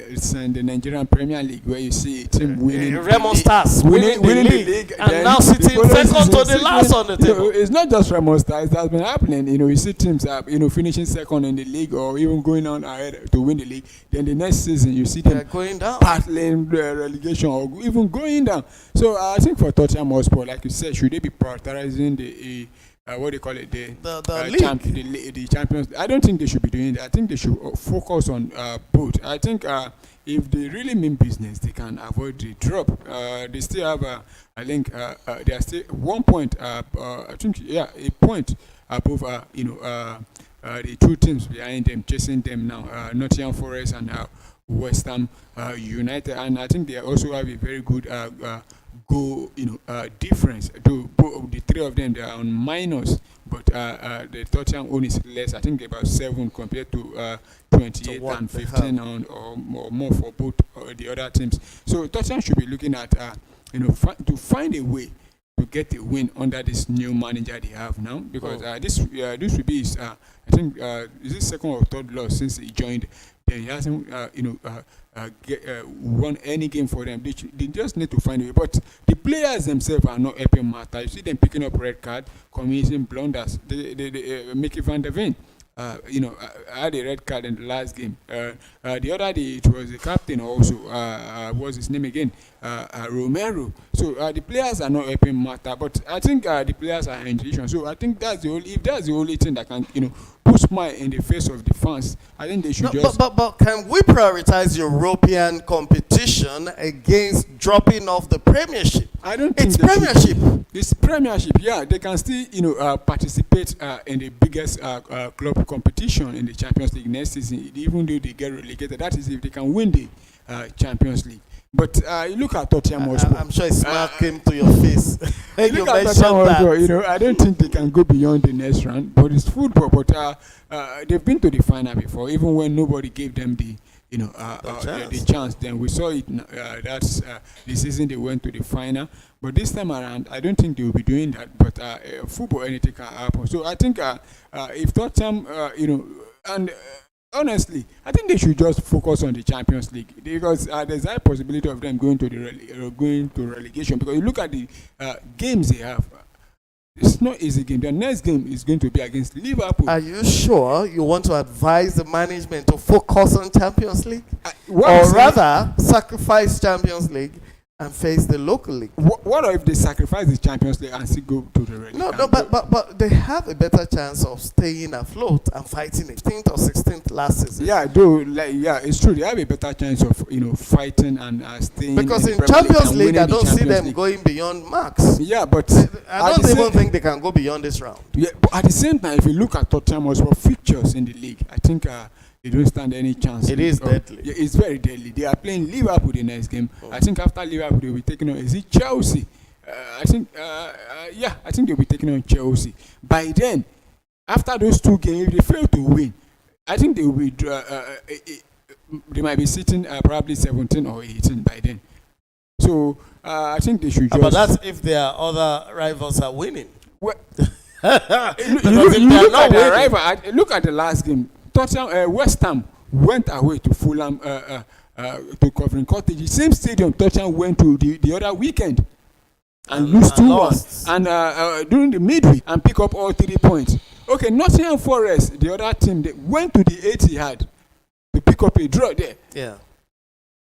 it's in the Nigerian Premier League, where you see a team winning. Remo Stars winning the league and now sitting second to the last on the table. It's not just Remo Stars that's been happening. You see teams finishing second in the league or even going on ahead to win the league. Then the next season you see them going down, battling relegation or even going down. So I think for Tottenham Hotspur, like you said, should they be prioritizing the what do you call it? The Champions. I don't think they should be doing that. I think they should focus on both. I think if they really mean business, they can avoid the drop. They still have, I think, they are still 1 point. I think, a point above, the two teams behind them, chasing them now, Nottingham Forest and West Ham United. And I think they also have a very good goal, difference. The three of them, they are on minus, but the Tottenham own is less. I think about 7 compared to 28 and 15 or more for both the other teams. So Tottenham should be looking at to find a way to get a win under this new manager they have now, because this will be his, I think is his second or third loss since he joined. Then he hasn't won any game for them. They just need to find a way. But the players themselves are not helping matter. You see them picking up red card, committing blunders. They Mickey van der Ven, had a red card in the last game. The other day it was the captain also. What's his name again? Romero. So the players are not helping matter. But I think the players are in position. So I think that's the only thing that can put smile in the face of the fans. I think they should But can we prioritize European competition against dropping off the Premiership? I don't think it's Premiership. It's Premiership. Yeah, they can still participate in the biggest club competition in the Champions League next season, even though they get relegated. That is if they can win the Champions League. But you look at Tottenham Hotspur. I'm sure a smile came to your face. You look at Tottenham Hotspur, I don't think they can go beyond the next round. But it's football. But they've been to the final before, even when nobody gave them the chance. Then we saw it. That's the season they went to the final. But this time around, I don't think they will be doing that. But football, anything can happen. So I think if Tottenham, and honestly, I think they should just focus on the Champions League, because there's a high possibility of them going to relegation. Because you look at the games they have, it's not easy game. The next game is going to be against Liverpool. Are you sure you want to advise the management to focus on Champions League, or rather sacrifice Champions League and face the local league? What if they sacrifice the Champions League and still go to the relegation? No, but they have a better chance of staying afloat and fighting 15th or 16th last season. Yeah, it's true. They have a better chance of fighting and staying. Because in Champions League, I don't see them going beyond marks. Yeah, but I don't even think they can go beyond this round. Yeah, but at the same time, if you look at Tottenham Hotspur fixtures in the league, I think they don't stand any chance. It is deadly. Yeah, it's very deadly. They are playing Liverpool the next game. I think after Liverpool, they'll be taking on, is it Chelsea? I think they'll be taking on Chelsea. By then, after those two games, if they fail to win, I think they will be. They might be sitting probably 17 or 18 by then. So I think they should just. But that's if their other rivals are winning. Well, look at the last game. Tottenham, West Ham went away to Fulham, to Covering Cottage. The same stadium Tottenham went to the other weekend and lose 2-1. And during the midweek and pick up all 3 points. Okay, Nottingham Forest, the other team, they went to the Etihad to pick up a draw there. Yeah.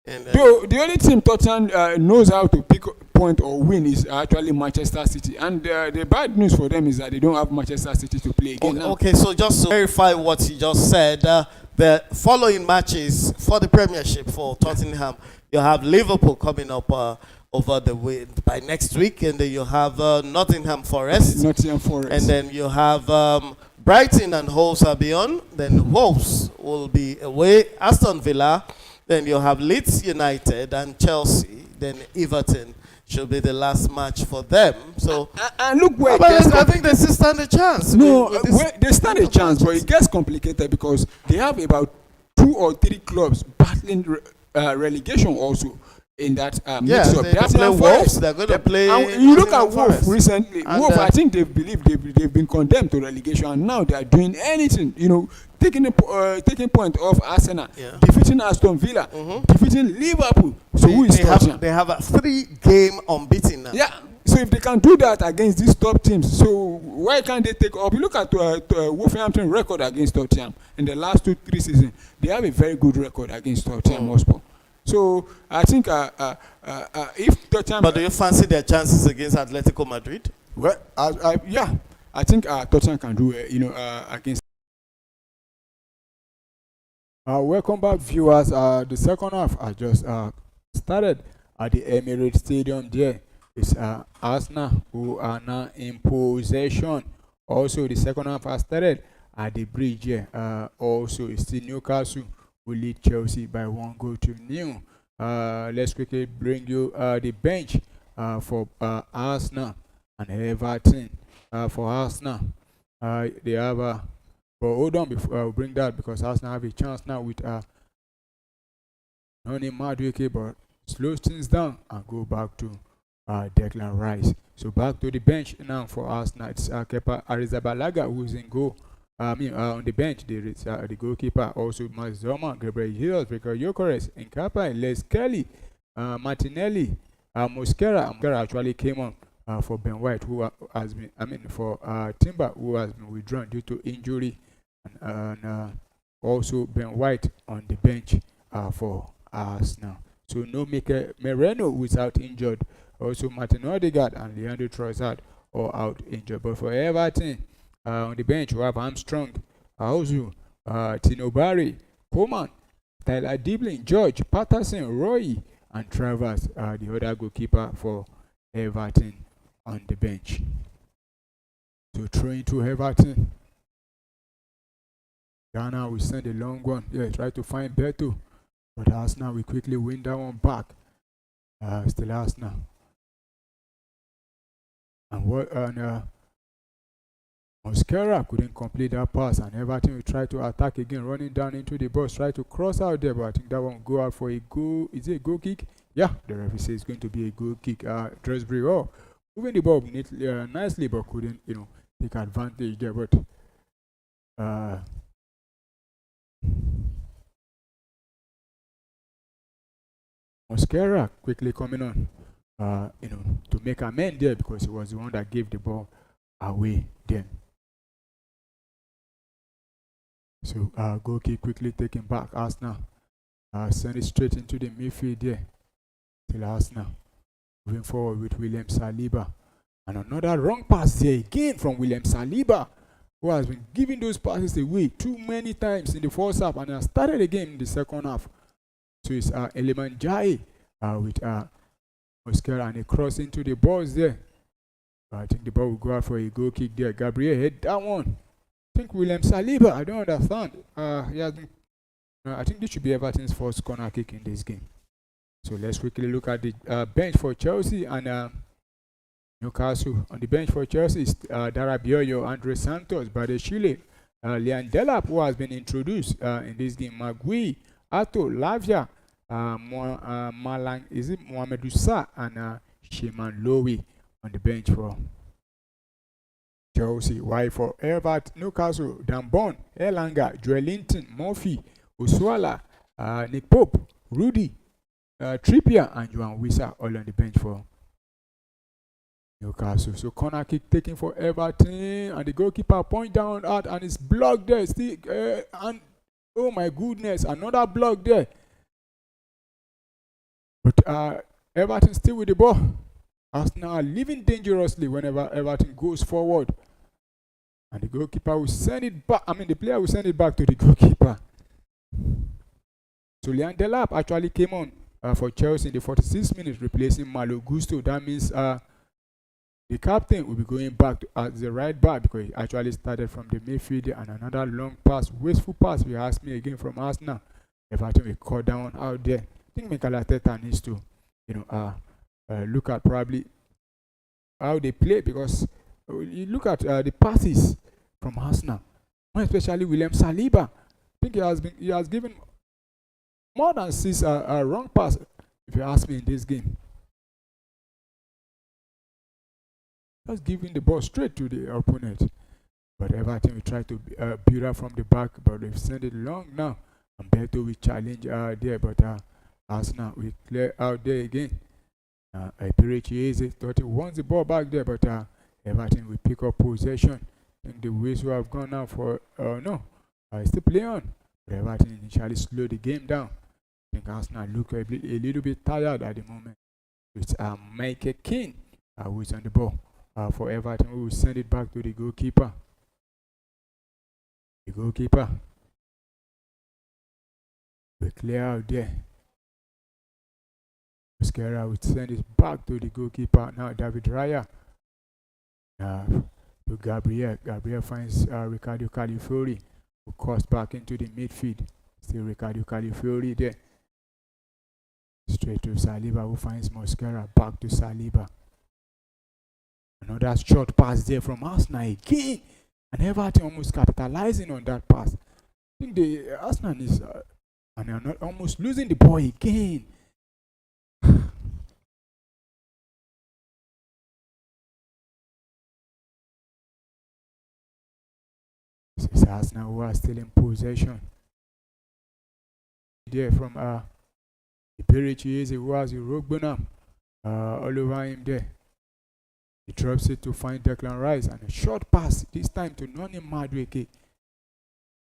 And, the only team Tottenham knows how to pick up point or win is actually Manchester City, and the bad news for them is that they don't have Manchester City to play again. Okay, so just to verify what you just said, the following matches for the Premiership for Tottenham, you have Liverpool coming up over the way by next week, and then you have Nottingham Forest, and then you have Brighton and Hove Albion. Then Wolves will be away, Aston Villa, Then you have Leeds United and Chelsea. Then Everton should be the last match for them. So, And look where it but gets I think they still stand a chance. No, with this they stand a chance, but matches. it gets complicated because they have about 2 or 3 clubs battling relegation also in that Yeah, mix-up. they They have play Nottingham Wolves, Forest. they're going to play And you look at Nottingham Wolf Forest. recently. And, Wolf, I think they've been condemned to relegation, and now they are doing anything, taking point off Arsenal, Yeah. defeating Aston Villa, defeating Liverpool. So who is Tottenham? They have a 3-game unbeaten now. Yeah. So if they can do that against these top teams, so why can't they take up? You look at Wolverhampton record against Tottenham in the last 2-3 seasons. They have a very good record against Tottenham Hotspur. So I think if Tottenham, But do you fancy their chances against Atletico Madrid? well, I think Tottenham can do against. Welcome back, viewers. The second half has just started at the Emirates Stadium. There, it's Arsenal who are now in possession. Also, the second half has started at the bridge here. Also, it's still Newcastle who lead Chelsea by 1-0. Let's quickly bring you the bench for Arsenal and Everton. For Arsenal, they have but hold on before I'll bring that, because Arsenal have a chance now with Noni Madueke, but slows things down and go back to Declan Rice. So back to the bench now for Arsenal. It's Kepa Arrizabalaga who's in goal. On the bench, there is the goalkeeper, also Mazoma, Gabriel Jesus, Vicar Gyökeres, Nkapa, Les Kelly, Martinelli, Mosquera. Mosquera actually came on for Ben White, who has been, for Timber, who has been withdrawn due to injury, and also Ben White on the bench for Arsenal. So no Mikel Merino, who is out injured. Also Martin Odegaard and Leandro Trossard all out injured. But for Everton, on the bench, we have Armstrong, Auzu, Tino Barry, Coman, Tyler Diblin, George, Patterson, Roy, and Travers, the other goalkeeper for Everton on the bench. So throwing to Everton. Ghana will send a long one. Yeah, try to find Beto. But Arsenal will quickly win that one back. Still Arsenal. And Mosquera couldn't complete that pass, and Everton will try to attack again, running down into the box, try to cross out there, but I think that one will go out for a goal. Is it a goal kick? Yeah, the referee says it's going to be a goal kick. Dresbury, moving the ball neatly, nicely, but couldn't, take advantage there. But Mosquera quickly coming on, to make amend there, because he was the one that gave the ball away then. So goal kick quickly taken back. Arsenal send it straight into the midfield there. Still Arsenal moving forward with William Saliba, and another wrong pass there again from William Saliba, who has been giving those passes away too many times in the first half, and has started again in the second half. So it's Eleman Jai with Mosquera, and a cross into the box there. I think the ball will go out for a goal kick there. Gabriel hit that one. I think William Saliba, I don't understand. He has been, I think this should be Everton's first corner kick in this game. So let's quickly look at the bench for Chelsea and Newcastle. On the bench for Chelsea is Darabioyo, Andre Santos, Badeshile, Leon Delap, who has been introduced in this game, Magui, Ato, Lavia, Malang, is it Mohamed Usa, and Sheman Lowy on the bench for Chelsea. Why for Everton, Newcastle, Dambon, Elanga, Joelinton, Murphy, Oswala, Nick Pope, Rudy, Trippier, and Joan Wissa all on the bench for Newcastle. So corner kick taken for Everton, and the goalkeeper point down out, and it's blocked there. Still, and oh my goodness, another block there. But Everton still with the ball. Arsenal are living dangerously whenever Everton goes forward. And the goalkeeper will send it back. The player will send it back to the goalkeeper. So Leon Delap actually came on for Chelsea in the 46th minute, replacing Malo Gusto. That means the captain will be going back to the right back, because he actually started from the midfield. And another long pass, wasteful pass, if you ask me, again from Arsenal. Everton will cut down out there. I think Mikel Arteta needs to, look at probably how they play, because you look at the passes from Arsenal, especially William Saliba. I think he has given more than 6 wrong pass, if you ask me, in this game. Just giving the ball straight to the opponent. But Everton will try to build up from the back, but they've sent it long now. And Beto will challenge there, but Arsenal will clear out there again. Easy thought he wants the ball back there, but Everton will pick up possession. I think the whistle have gone now for still play on. But Everton initially slowed the game down. I think Arsenal look a little bit tired at the moment. It's Michael Keane who is on the ball for Everton, who will send it back to the goalkeeper. The goalkeeper will clear out there. Mosquera will send it back to the goalkeeper. Now David Raya to Gabriel. Gabriel finds Ricardo Calafiori, who crossed back into the midfield. Still Ricardo Calafiori there. Straight to Saliba, who finds Mosquera. Back to Saliba. Another short pass there from Arsenal again. And Everton almost capitalizing on that pass. I think the Arsenal is and they're not almost losing the ball again. This is Arsenal who are still in possession. There from Iberichi, who has the Rogbonam all over him there. He drops it to find Declan Rice, and a short pass, this time to Noni Madueke.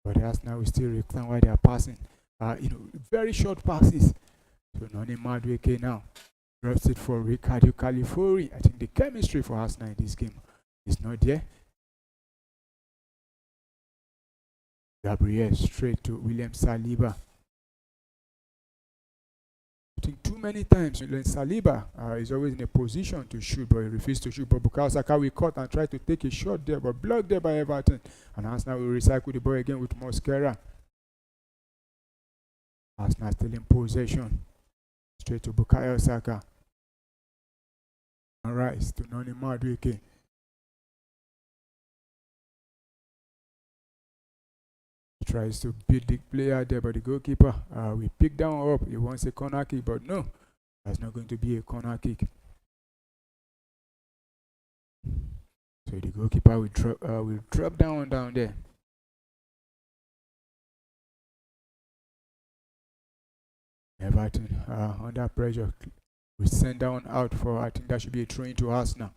But Arsenal will still return while they are passing. Very short passes to Noni Madueke now. Drops it for Ricardo Calafiori. I think the chemistry for Arsenal in this game is not there. Gabriel straight to William Saliba. I think too many times Saliba is always in a position to shoot, but he refused to shoot. But Bukayo Saka will cut and try to take a shot there, but blocked there by Everton. And Arsenal will recycle the ball again with Mosquera. Arsenal still in possession. Straight to Bukayo Saka. And Rice to Noni Madueke. Tries to beat the player there, but the goalkeeper will pick down up. He wants a corner kick, but no, that's not going to be a corner kick. So the goalkeeper will drop down there. Everton under pressure. We send down out for, I think that should be a throw into Arsenal.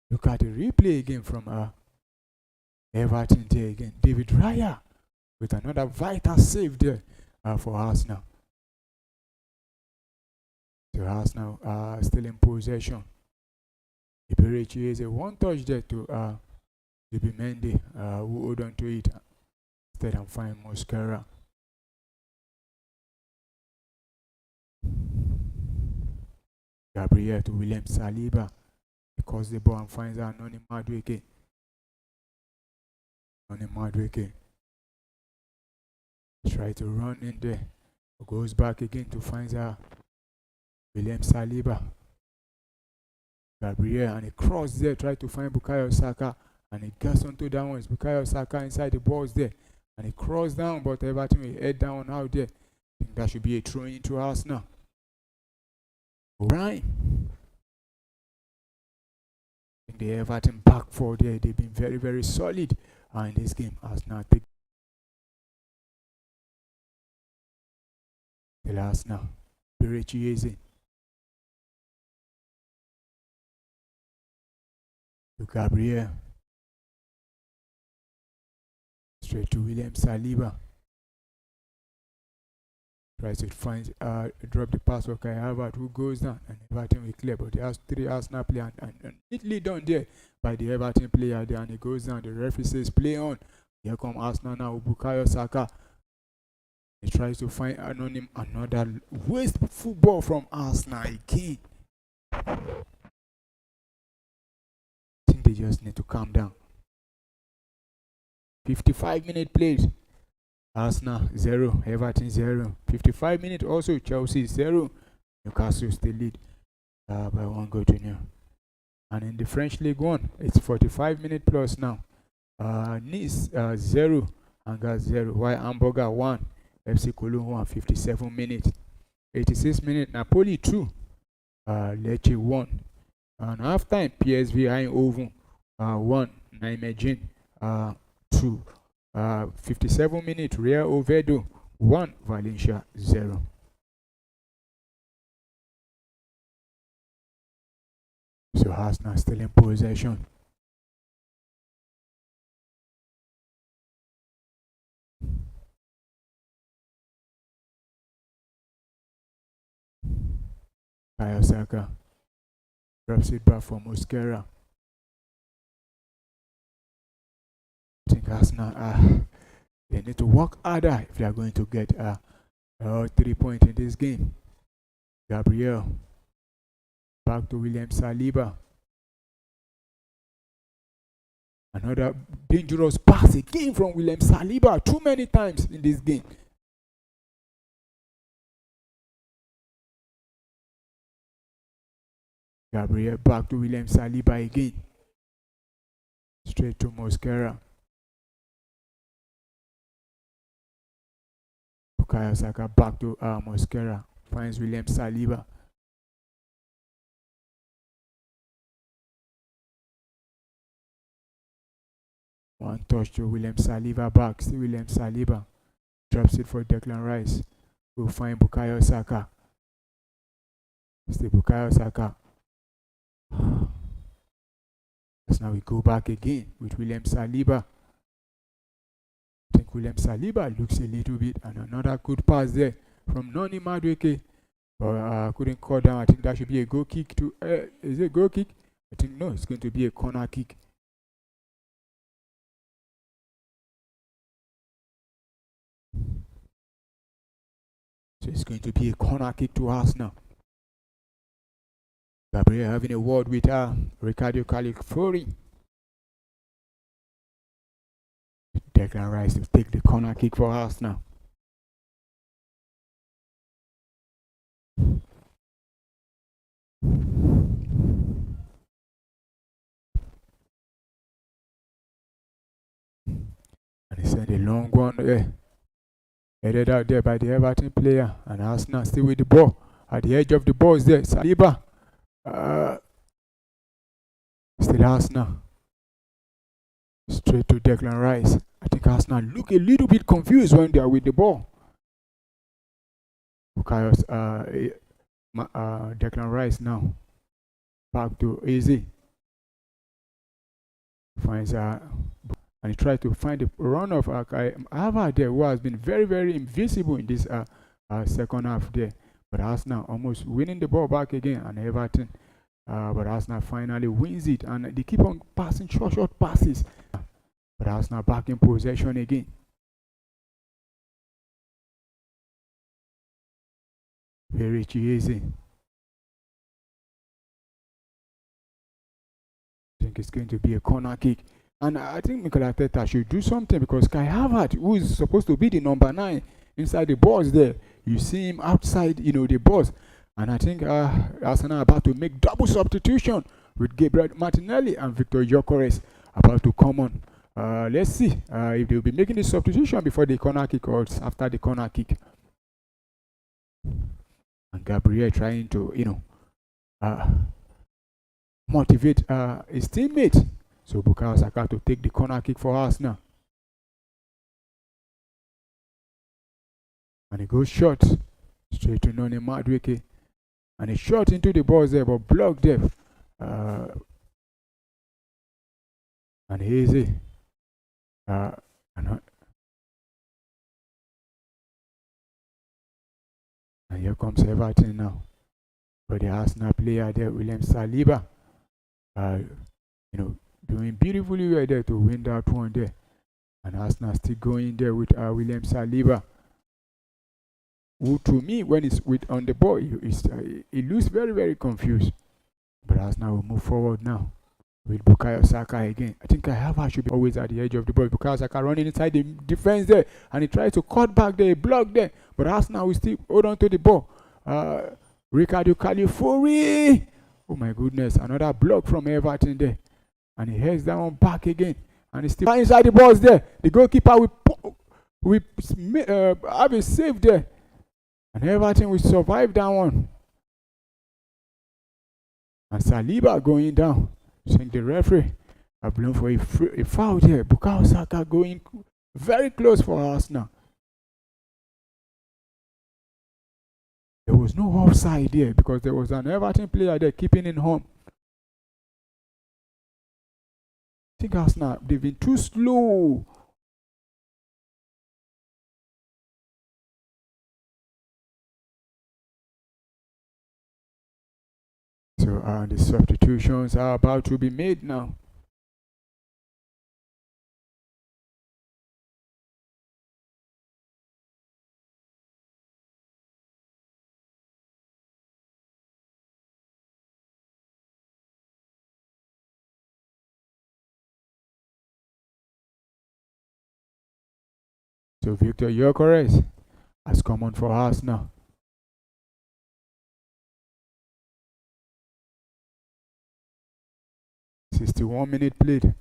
Look at the replay again from Everton there again. David Raya with another vital save there for Arsenal. So Arsenal still in possession. Iberichi is a one touch there to Zubimendi, who hold on to it. Instead I'm finding Mosquera. Gabriel to William Saliba. He calls the ball and finds out Noni Madueke. Noni Madueke try to run in there. Goes back again to find William Saliba. Gabriel, and he crossed there, try to find Bukayo Saka, and he gets onto that one. It's Bukayo Saka inside the box there, and he crossed down, but Everton will head down out there. I think that should be a throw into Arsenal. Right. I think the Everton back four there, they've been very, very solid in this game. Arsenal take the last now. Birichieze to Gabriel. Straight to William Saliba. Tries to find drop the pass for Kai Havertz, who goes down, and Everton will clear, but there are 3 Arsenal players and neatly done there by the Everton player there, and he goes down. The referee says play on. Here come Arsenal now, Bukayo Saka. He tries to find another waste football from Arsenal again. I think they just need to calm down. 55-minute played. Arsenal 0, Everton 0. 55 minutes also, Chelsea 0. Newcastle still lead by 1 goal to 0. And in the French League 1, it's 45-minute plus now. Nice 0, Angers 0. While Hamburger 1, FC Cologne 1, 57 minutes. 86 minutes, Napoli 2, Lecce 1. And halftime, PSV Eindhoven 1, Nijmegen 2. 57 minutes, Real Oviedo 1, Valencia 0. So Arsenal still in possession. Kayosaka drops it back for Mosquera. I think Arsenal they need to work harder if they are going to get 3 points in this game. Gabriel back to William Saliba. Another dangerous pass again from William Saliba. Too many times in this game. Gabriel back to William Saliba again. Straight to Mosquera. Bukayo Saka back to Mosquera. Finds William Saliba. One touch to William Saliba back. Still William Saliba. Drops it for Declan Rice. We'll find Bukayo Saka. Still Bukayo Saka. So now we go back again with William Saliba. I think William Saliba looks a little bit, and another good pass there from Noni Madueke, but couldn't call down. I think that should be a goal kick to. Is it a goal kick? I think no, it's going to be a corner kick. So it's going to be a corner kick to Arsenal. Gabriel having a word with Ricardo Califori. Declan Rice to take the corner kick for Arsenal. And he sent a long one there. Headed out there by the Everton player. And Arsenal still with the ball. At the edge of the ball is there. Saliba. Still Arsenal. Straight to Declan Rice. I think Arsenal look a little bit confused when they are with the ball. Declan Rice now. Back to Easy. Finds and he tried to find the run of Ava there, who has been very, very invisible in this second half there. But Arsenal almost winning the ball back again, and Everton. But Arsenal finally wins it, and they keep on passing short passes. But Arsenal back in possession again. Very easy. I think it's going to be a corner kick. And I think Mikel Arteta should do something, because Kai Havertz, who is supposed to be the number 9 inside the box there, you see him outside, the box. And I think Arsenal are about to make double substitution with Gabriel Martinelli and Victor Gyökeres about to come on. Let's see if they'll be making the substitution before the corner kick or after the corner kick. And Gabriel trying to, motivate his teammate. So Bukayo Saka to take the corner kick for us now. And he goes short, straight to Noni Madueke. And he shot into the box there, but blocked there. And easy. And here comes Everton now. But the Arsenal player there, William Saliba, doing beautifully well there to win that one there. And Arsenal still going there with William Saliba, who to me, when he's on the ball, he looks very, very confused. But Arsenal will move forward now. with Bukayo Saka again. I think Kayava should be always at the edge of the ball. Bukayo Saka running inside the defense there, and he tries to cut back there, block there. But Arsenal will still hold on to the ball. Ricardo Califori. Oh my goodness, another block from Everton there. And he heads that one back again. And he's still inside the box there. The goalkeeper will have a save there. And Everton will survive that one. And Saliba going down. Saying the referee have blown for a foul here. Bukayo Saka going very close for Arsenal. There was no offside there because there was an Everton player there keeping in home. I think Arsenal, they've been too slow. So the substitutions are about to be made now. So Victor Gyökeres has come on for us now. "61-minute played.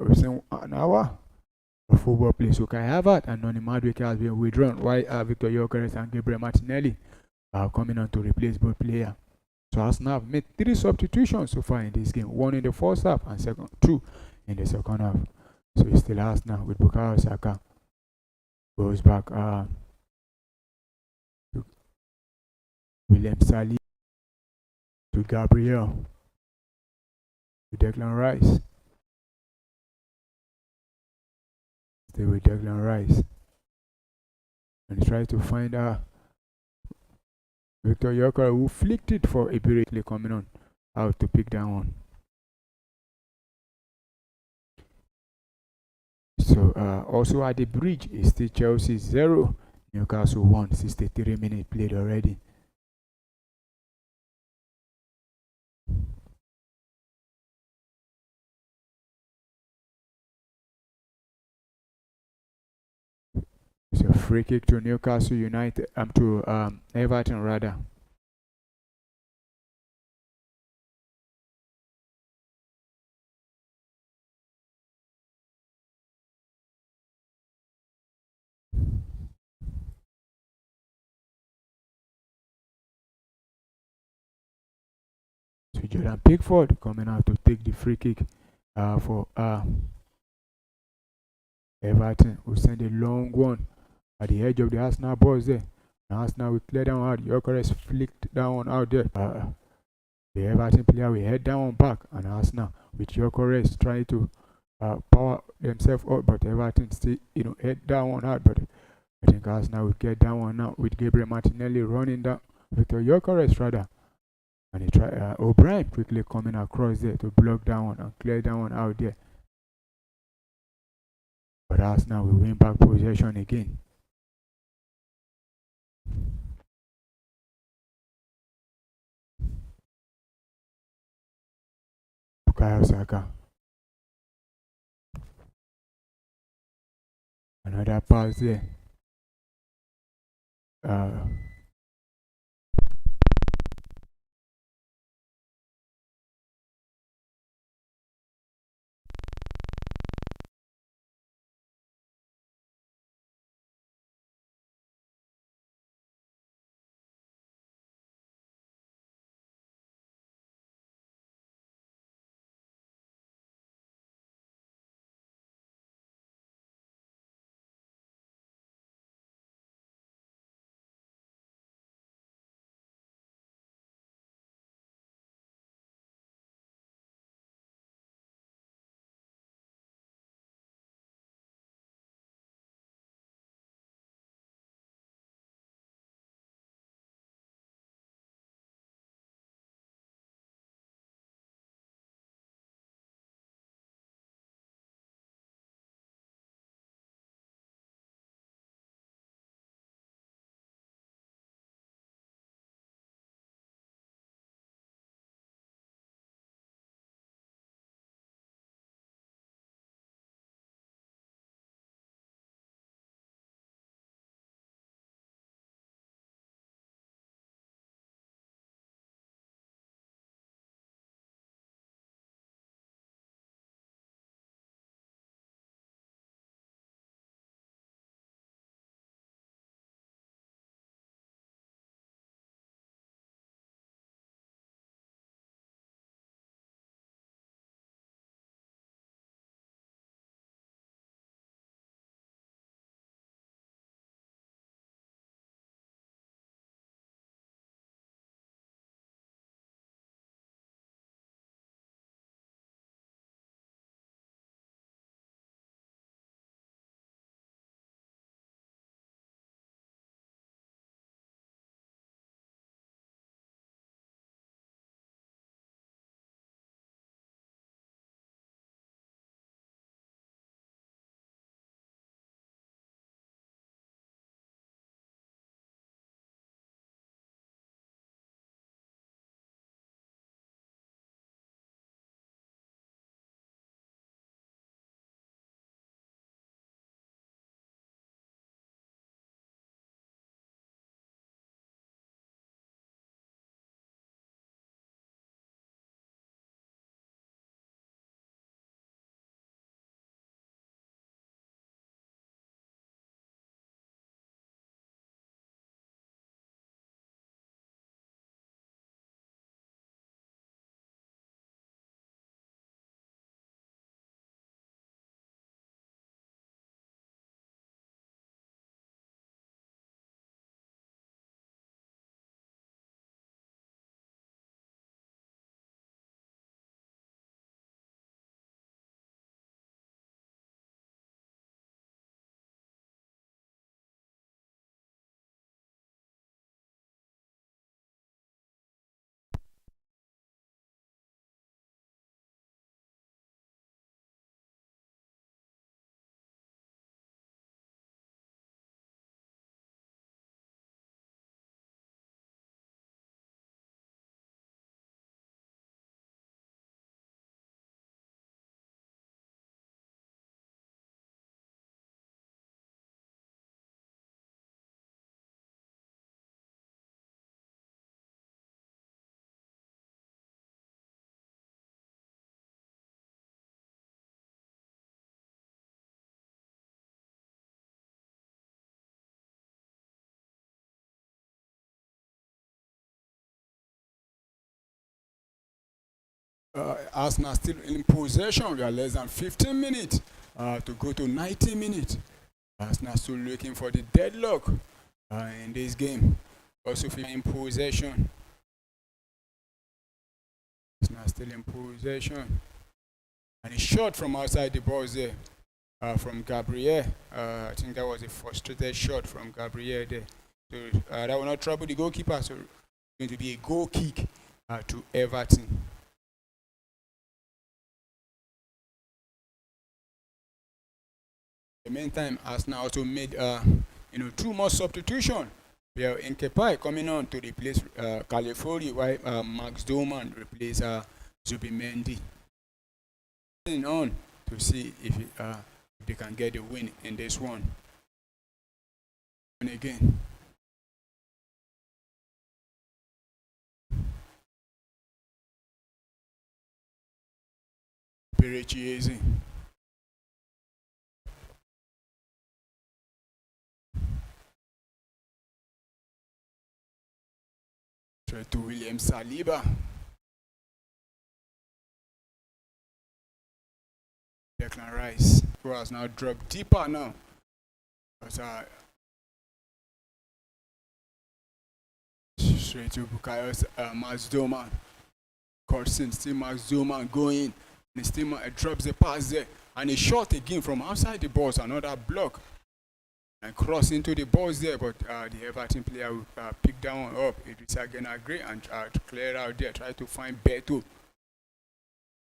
We've seen an hour of football play. So Kai Havertz and Noni Madueke has been withdrawn, while Victor Gyökeres and Gabriel Martinelli are coming on to replace both players. So Arsenal have made 3 substitutions so far in this game. 1 in the first half and 2 in the second half. So it's still Arsenal with Bukayo Saka. Goes back to William Saliba, to Gabriel, to Declan Rice. Stay with Declan Rice. And try to find Victor Gyökeres, who flicked it for Ibirikli coming on out to pick that one. So also at the bridge is still Chelsea 0, Newcastle 1, 63 minutes played already. It's a free kick to Newcastle United, to Everton rather. So Jordan Pickford coming out to take the free kick for Everton. Will send a long one at the edge of the Arsenal box there. Now Arsenal will clear down out. Gyökeres flicked that one out there. The Everton player will head that one back, and Arsenal with Gyökeres trying to power themselves up, but Everton still head that one out. But I think Arsenal will get that one out with Gabriel Martinelli running down Victor Gyökeres rather. And he try O'Brien quickly coming across there to block that one and clear that one out there. But Arsenal will win back possession again. Bukayo Saka. Another pass there. Arsenal still in possession. We are less than 15 minutes to go to 90 minutes. Arsenal still looking for the deadlock in this game. Also in possession. Arsenal still in possession. And a shot from outside the box there from Gabriel. I think that was a frustrated shot from Gabriel there. So that will not trouble the goalkeeper. So it's going to be a goal kick to Everton. In the meantime, Arsenal also made 2 more substitutions. We have Nkepai coming on to replace Califori, while Max Doman replace Zubimendi. On to see if they can get the win in this one. And again. Perechiese. Try to William Saliba. Declan Rice, who has now dropped deeper now. But straight to Bukayo Mazdoma. Corson, still Mazdoma going. And still drops the pass there. And a shot again from outside the box, another block. And cross into the box there, but the Everton player will pick that one up. It is again agree and clear out there, try to find Beto.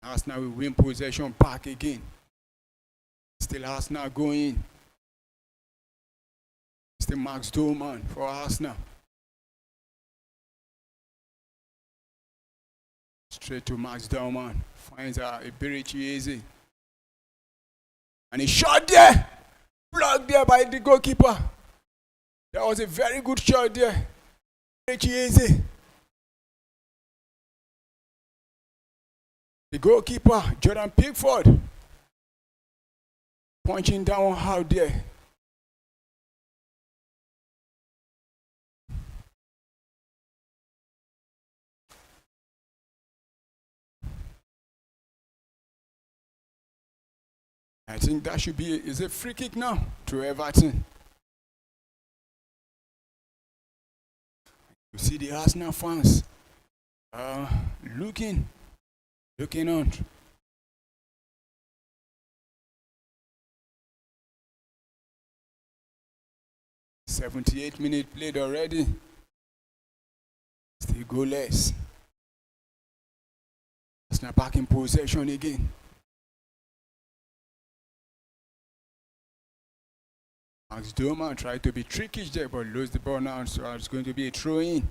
Arsenal will win possession back again. Still Arsenal going. Still Max Doman for Arsenal. Straight to Max Doman. Finds Iberichieze. And he shot there. Blocked there by the goalkeeper. That was a very good shot there. Iberichieze. The goalkeeper, Jordan Pickford. Punching down out there. I think that should be is a free kick now to Everton. You see the Arsenal fans looking on. "78 minutes played already. Still goalless. Arsenal back in possession again. Max Doman tried to be tricky there, but lose the ball now, so it's going to be a throw-in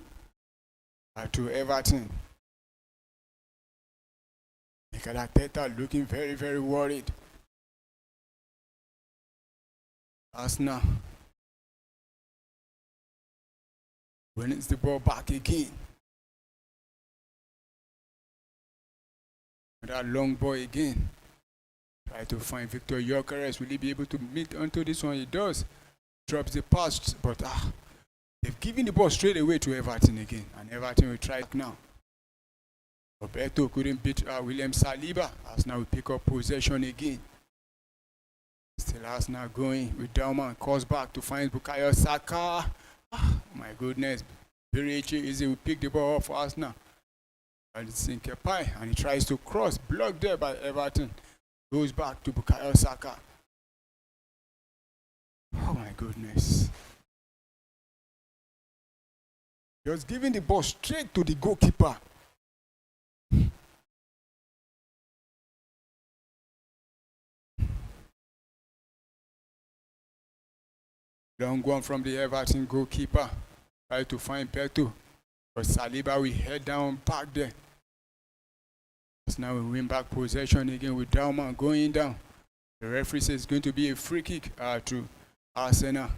to Everton. Mikel Arteta looking very, very worried. Arsenal wins the ball back again. That long ball again. Try to find Victor Gyökeres. Will he be able to meet onto this one? He does. Drops the pass, but they've given the ball straight away to Everton again. And Everton will try it now. Roberto couldn't beat William Saliba. Arsenal will pick up possession again. Still Arsenal going with Dalman. Calls back to find Bukayo Saka. My goodness. Perechieze will pick the ball up for Arsenal. And it's Nkepai. And he tries to cross. Blocked there by Everton. Goes back to Bukayo Saka. Oh my goodness. Just giving the ball straight to the goalkeeper. Long one from the Everton goalkeeper. Try to find Beto. But Saliba will head down back there. Now we win back possession again with Dalman going down. The referee says it's going to be a free kick to Arsenal.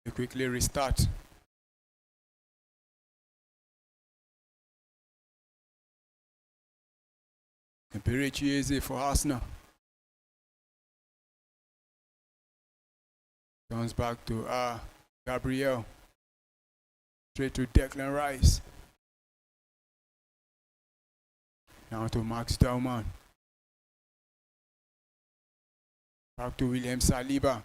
We quickly restart. Perechieze for Arsenal. Turns back to Gabriel. Straight to Declan Rice. Now to Max Dauman. Back to William Saliba.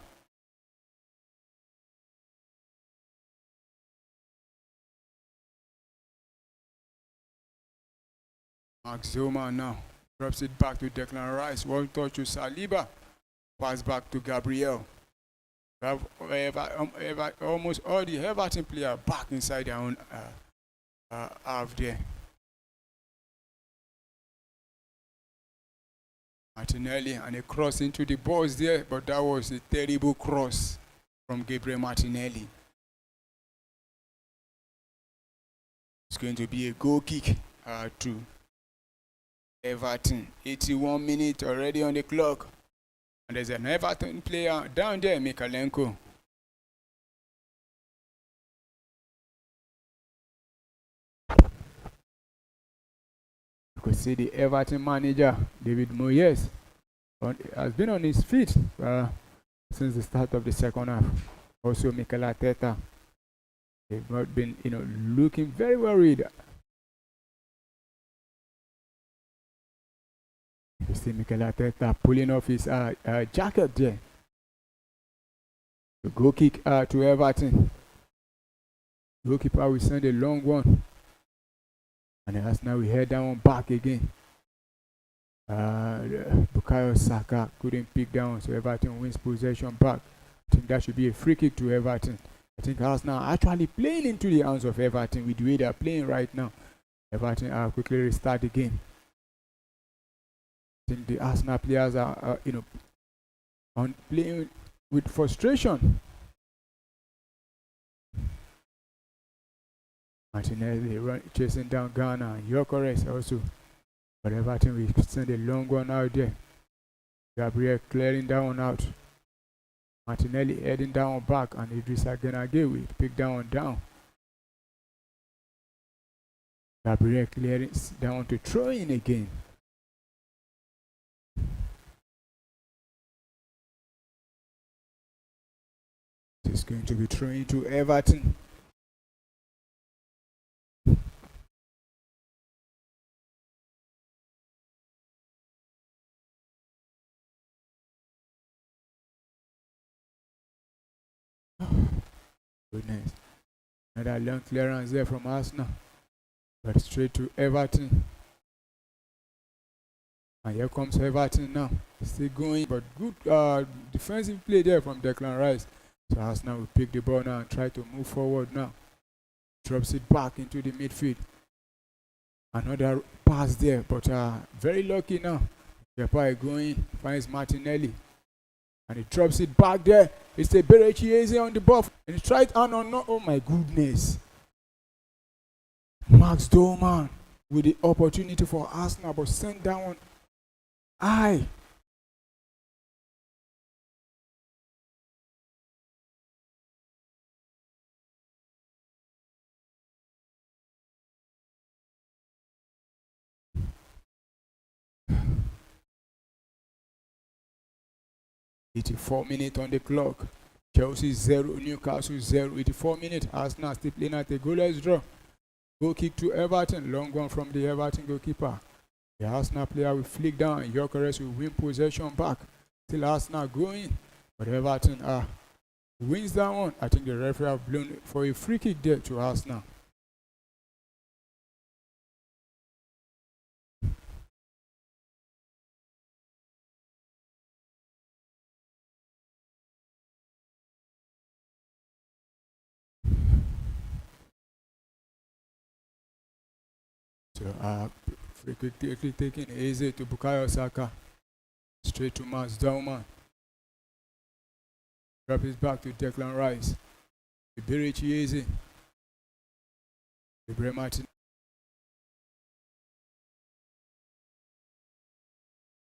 Max Dauman now. Drops it back to Declan Rice. One touch to Saliba. Pass back to Gabriel. Almost all the Everton players back inside their own half there. Martinelli and a cross into the box there, but that was a terrible cross from Gabriel Martinelli. It's going to be a goal kick to Everton. 81 minutes already on the clock. And there's an Everton player down there, Mikalenko. You could see the Everton manager, David Moyes, has been on his feet since the start of the second half. Also, Mikel Arteta, they've not been, looking very worried. You see Mikel Arteta pulling off his jacket there. The goal kick to Everton. Goalkeeper will send a long one. And as now we head down back again. Bukayo Saka couldn't pick down, so Everton wins possession back. I think that should be a free kick to Everton. I think Arsenal are actually playing into the hands of Everton with the way they are playing right now. Everton quickly restart the game. I think the Arsenal players are, on playing with frustration. Martinelli chasing down Ghana and Gyökeres also. But Everton will send a long one out there. Gabriel clearing that one out. Martinelli heading down back, and Idrissa Gueye will pick down. Gabriel clearing down to throw in again. It's going to be thrown to Everton. Goodness. Another long clearance there from Arsenal. But straight to Everton. And here comes Everton now. Still going, but good defensive play there from Declan Rice. So Arsenal will pick the ball now and try to move forward now. Drops it back into the midfield. Another pass there, but very lucky now. Kepa going, finds Martinelli. And he drops it back there. It's a Berechiese on the buff. And he tried oh my goodness. Max Dauman with the opportunity for Arsenal, but sent down high. .84 minutes on the clock. Chelsea 0, Newcastle 0. 84 minutes. Arsenal still playing at a goalless draw. Goal kick to Everton. Long one from the Everton goalkeeper. The Arsenal player will flick down. Gyökeres will win possession back. Still Arsenal going. But Everton wins that one. I think the referee have blown for a free kick there to Arsenal. So free kick quickly taken easy to Bukayo Saka. Straight to Max Dauman. Drop it back to Declan Rice. Berechiese. Gabriel Martin.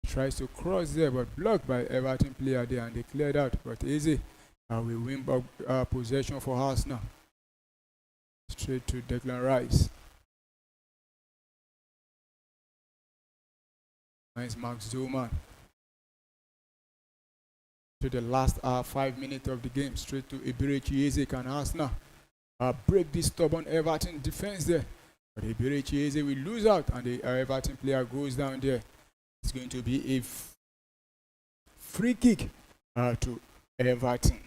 Tries to cross there, but blocked by Everton player there, and they cleared out. But easy. We win back possession for Arsenal. Straight to Declan Rice. Nice Max Dauman. To the last 5 minutes of the game, straight to Berechiese and Arsenal break this stubborn Everton defense there. But Eberechi Eze will lose out, and the Everton player goes down there. It's going to be a free kick to Everton.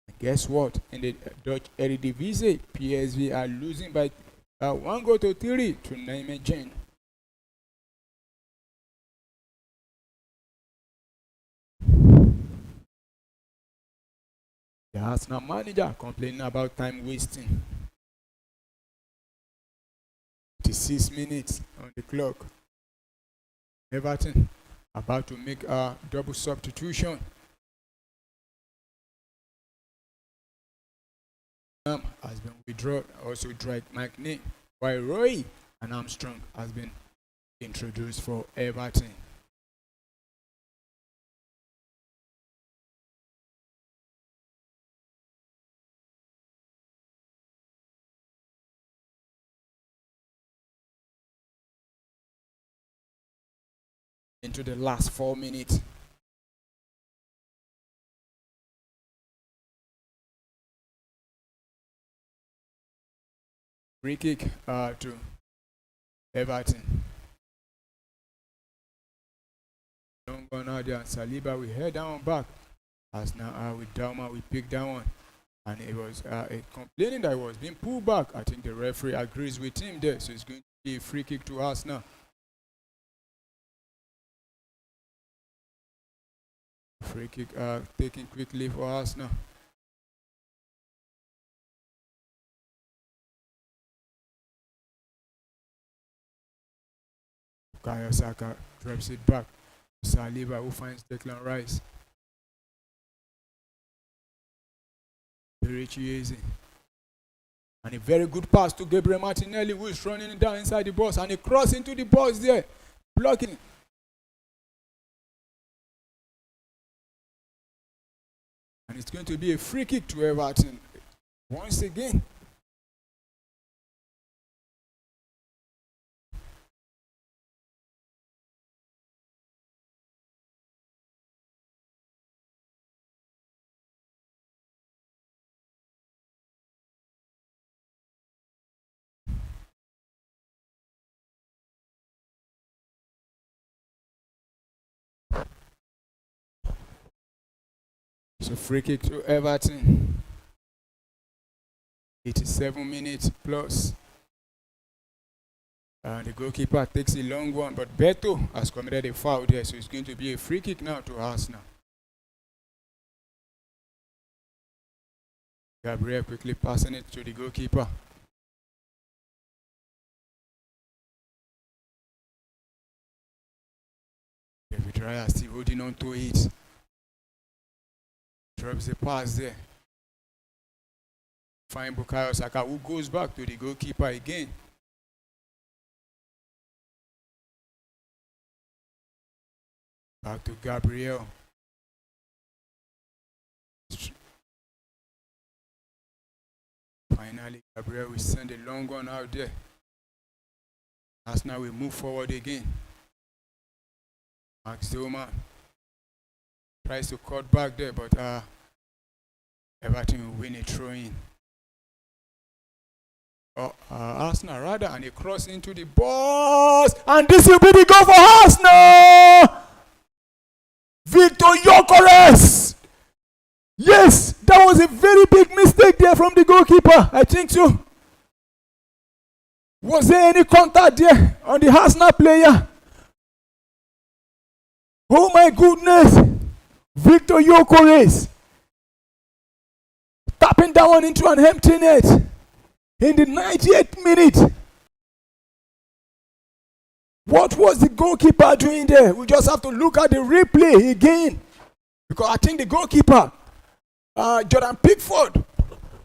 And guess what? In the Dutch Eredivisie, PSV are losing by 1-3 to Nijmegen. The Arsenal manager complaining about time wasting. 6 minutes on the clock. Everton about to make a double substitution. Has been withdrawn. Also Drake McNeil, while Roy and Armstrong has been introduced for Everton. Into the last 4 minutes. Free kick to Everton. Long gone out there, and Saliba we head down back. As now with Dalma we pick that one. And it was a complaining that it was being pulled back. I think the referee agrees with him there. So it's going to be a free kick to us now. Free kick taken quickly for us now. Bukayo Saka drops it back. Saliba who finds Declan Rice. Eberechi Eze. And a very good pass to Gabriel Martinelli, who is running down inside the box, and he crosses into the box there, blocking. And it's going to be a free kick to Everton once again. So free kick to Everton. 87 minutes plus. And the goalkeeper takes a long one, but Beto has committed a foul there, so it's going to be a free kick now to Arsenal. Gabriel quickly passing it to the goalkeeper. David Raya still holding on to it. Drops the pass there. Find Bukayo Saka, who goes back to the goalkeeper again. Back to Gabriel. Finally, Gabriel will send a long one out there. As now we move forward again. Max Zoma tries to cut back there, but Everton will win a throw-in. Arsenal rather, and a cross into the box, and this will be the goal for Arsenal! Victor Gyökeres! Yes, that was a very big mistake there from the goalkeeper, I think so. Was there any contact there on the Arsenal player? Oh my goodness! Victor Gyökeres tapping that one into an empty net in the 98th minute. What was the goalkeeper doing there? We just have to look at the replay again, because I think the goalkeeper, Jordan Pickford,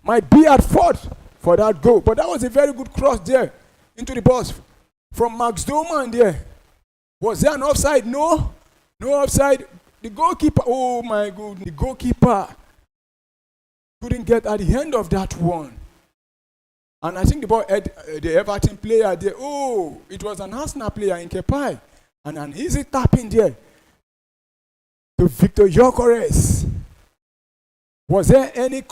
might be at fault for that goal. But that was a very good cross there into the box from Max Doman there. Was there an offside? No. No offside. The goalkeeper, oh my God, the goalkeeper couldn't get at the end of that one. And I think the ball had the Everton player there. Oh, it was an Arsenal player in Kepai. And an easy tap in there to Victor Gyökeres. Was there any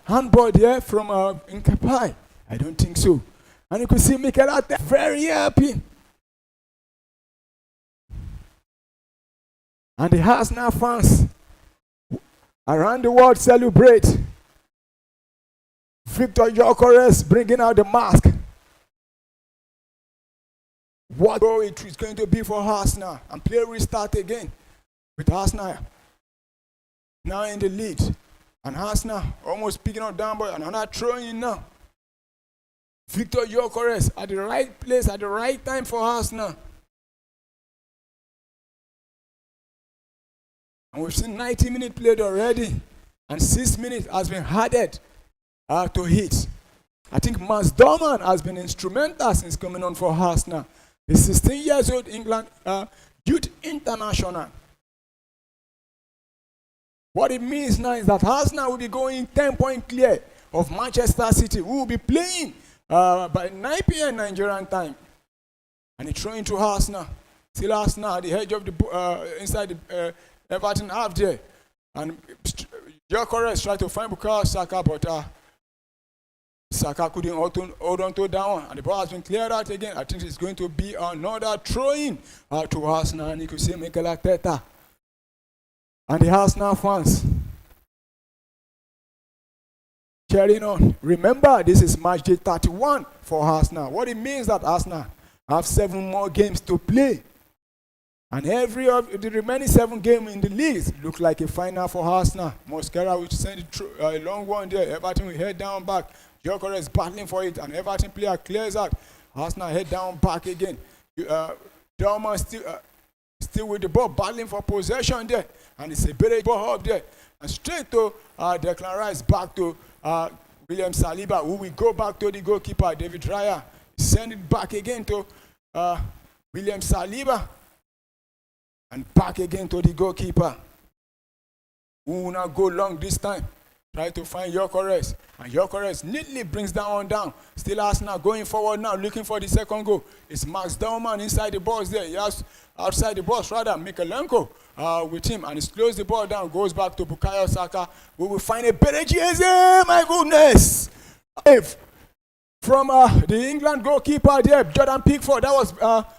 handball there from Nkapai? I don't think so. And you could see Mikel Arteta very happy. And the Arsenal fans around the world celebrate. Victor Gyökeres bringing out the mask. What goal it is going to be for Arsenal, and play restart again with Arsenal now in the lead, and Arsenal almost picking up down, but another throwing in now. Victor Gyökeres at the right place at the right time for Arsenal. And we've seen 90 minutes played already, and 6 minutes has been added to hit. I think Max Dorman has been instrumental since coming on for Arsenal. The 16 years old England youth international. What it means now is that Arsenal will be going 10 points clear of Manchester City, who will be playing by 9 p.m. Nigerian time. And it's throwing to Arsenal. Still Arsenal at the edge of the inside the Everton half there. And Gyökeres tried to find Bukayo Saka, but Saka couldn't hold on to that one. And the ball has been cleared out again. I think it's going to be another throw-in to Arsenal. And you can see Mikel Arteta and the Arsenal fans cheering on. Remember, this is match day 31 for Arsenal. What it means that Arsenal have 7 more games to play. And every of the remaining 7 games in the league look like a final for Arsenal. Mosquera will send it through, a long one there. Everton will head down back. Gyökeres battling for it, and Everton player clears out. Arsenal head down back again. Dorman still with the ball, battling for possession there. And it's a better ball up there. And straight to Declan Rice, back to William Saliba, who will go back to the goalkeeper, David Raya. Send it back again to William Saliba. And back again to the goalkeeper, who will now go long this time. Try to find Gyökeres. And Gyökeres neatly brings that one down. Still Arsenal going forward now, looking for the second goal. It's Max Dorman inside the box there. He has outside the box, rather, Mikalenko with him. And he slows the ball down, goes back to Bukayo Saka. We will find a Berechieze, my goodness. From the England goalkeeper there, Jordan Pickford. That was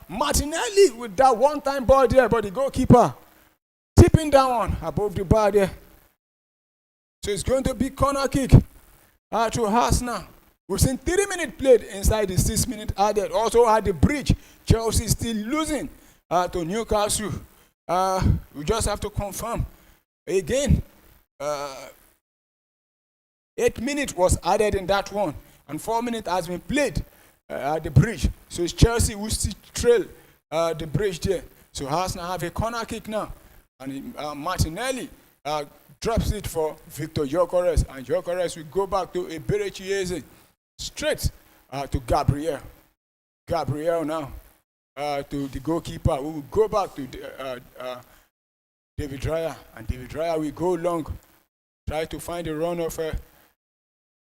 Martinelli with that one-time ball there, but the goalkeeper tipping down above the bar there. So it's going to be corner kick to Arsenal. We've seen 30 minutes played inside the 6 minutes added. Also at the bridge, Chelsea still losing to Newcastle. We just have to confirm again. 8 minutes was added in that one, and 4 minutes has been played at the bridge. So it's Chelsea who still trail the bridge there. So Arsenal have a corner kick now, and Martinelli drops it for Victor Gyökeres, and Gyökeres will go back to Berechieze, straight to Gabriel. Gabriel now to the goalkeeper, who will go back to David Raya, and David Raya will go long, try to find the run of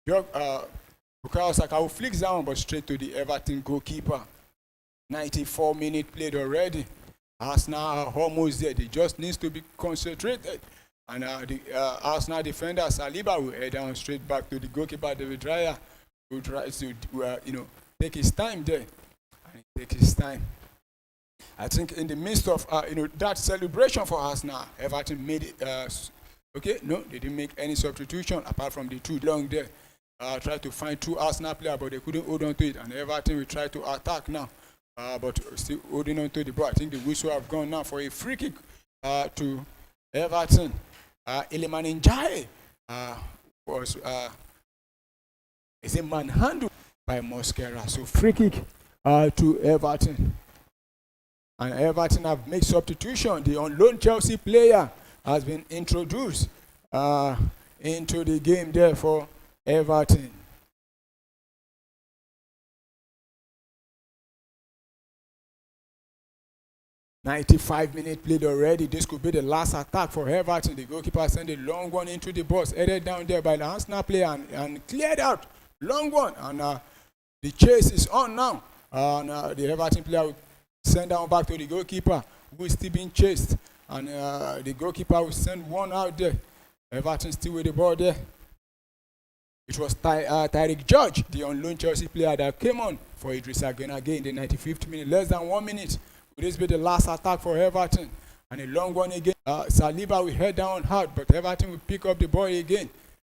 Bukayo Saka, who flicks down, but straight to the Everton goalkeeper. 94 minutes played already. Arsenal are almost there. They just need to be concentrated. And the Arsenal defender Saliba will head down straight back to the goalkeeper David Raya, who tries to take his time there. And take his time. I think in the midst of that celebration for Arsenal, Everton made it. No, they didn't make any substitution apart from the 2 long there. Tried to find 2 Arsenal players, but they couldn't hold on to it. And Everton will try to attack now, but still holding on to the ball. I think the whistle have gone now for a free kick to Everton. Iliman Ndiaye was is a manhandled by Mosquera. So free kick to Everton. And Everton have made substitution. The on-loan Chelsea player has been introduced into the game there for Everton. "95 minutes played already. This could be the last attack for Everton. The goalkeeper sent a long one into the box, headed down there by the Arsenal player and cleared out. Long one. And the chase is on now. And the Everton player will send down back to the goalkeeper, who is still being chased. And the goalkeeper will send one out there. Everton still with the ball there. It was Tyrick George, the on-loan Chelsea player, that came on for Idrissa Gana again in the 95th minute. Less than 1 minute. Will this be the last attack for Everton? And a long one again. Saliba will head down hard, but Everton will pick up the ball again.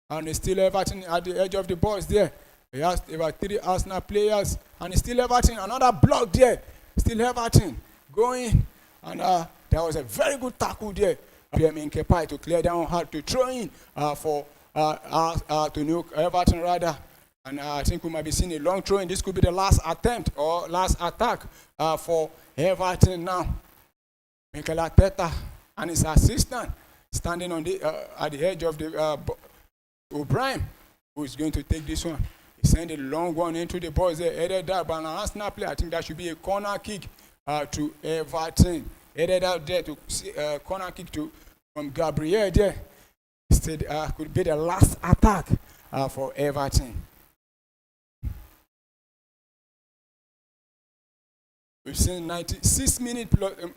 And it's still Everton at the edge of the box there. He has about 3 Arsenal players. And it's still Everton. Another block there. Still Everton going. And there was a very good tackle there. Pierre Kepa to clear down hard to throw in to New Everton rather. And I think we might be seeing a long throw in. This could be the last attempt or last attack for Everton now. Mikel Arteta and his assistant standing on the at the edge of the O'Brien, who is going to take this one. He sent a long one into the box there, headed that by an Arsenal player. I think that should be a corner kick to Everton. Headed out there to corner kick from Gabriel there. Instead, could be the last attack for Everton. We've seen 96 minutes,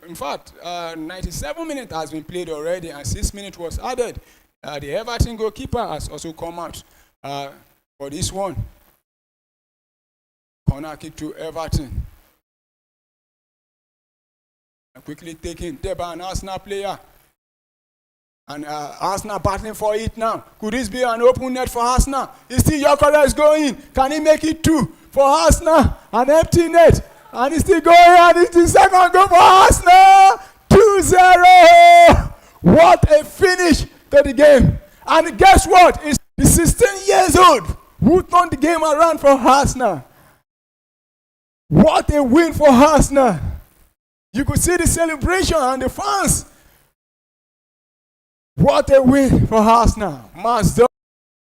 in fact, 97 minutes has been played already, and 6 minutes was added. The Everton goalkeeper has also come out for this one. Corner kick to Everton. Quickly taken there by an Arsenal player. And Arsenal battling for it now. Could this be an open net for Arsenal? Is still Gyökeres going? Can he make it 2 for Arsenal? An empty net. And he's still going, and it's the second goal for Arsenal. 2-0. What a finish to the game. And guess what? It's the 16 years old who turned the game around for Arsenal. What a win for Arsenal. You could see the celebration and the fans. What a win for Arsenal. Master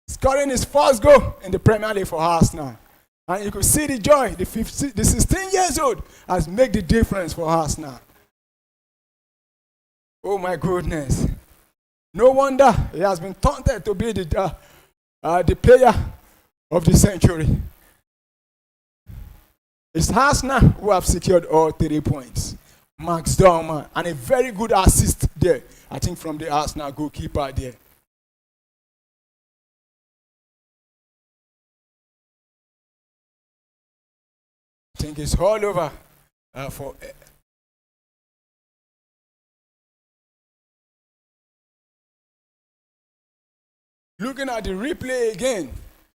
scoring his first goal in the Premier League for Arsenal. And you could see the joy. The 16 years old has made the difference for Arsenal. Oh my goodness. No wonder he has been taunted to be the player of the century. It's Arsenal who have secured all 3 points. Max Dorman, and a very good assist there, I think, from the Arsenal goalkeeper there. I think it's all over for. Looking at the replay again,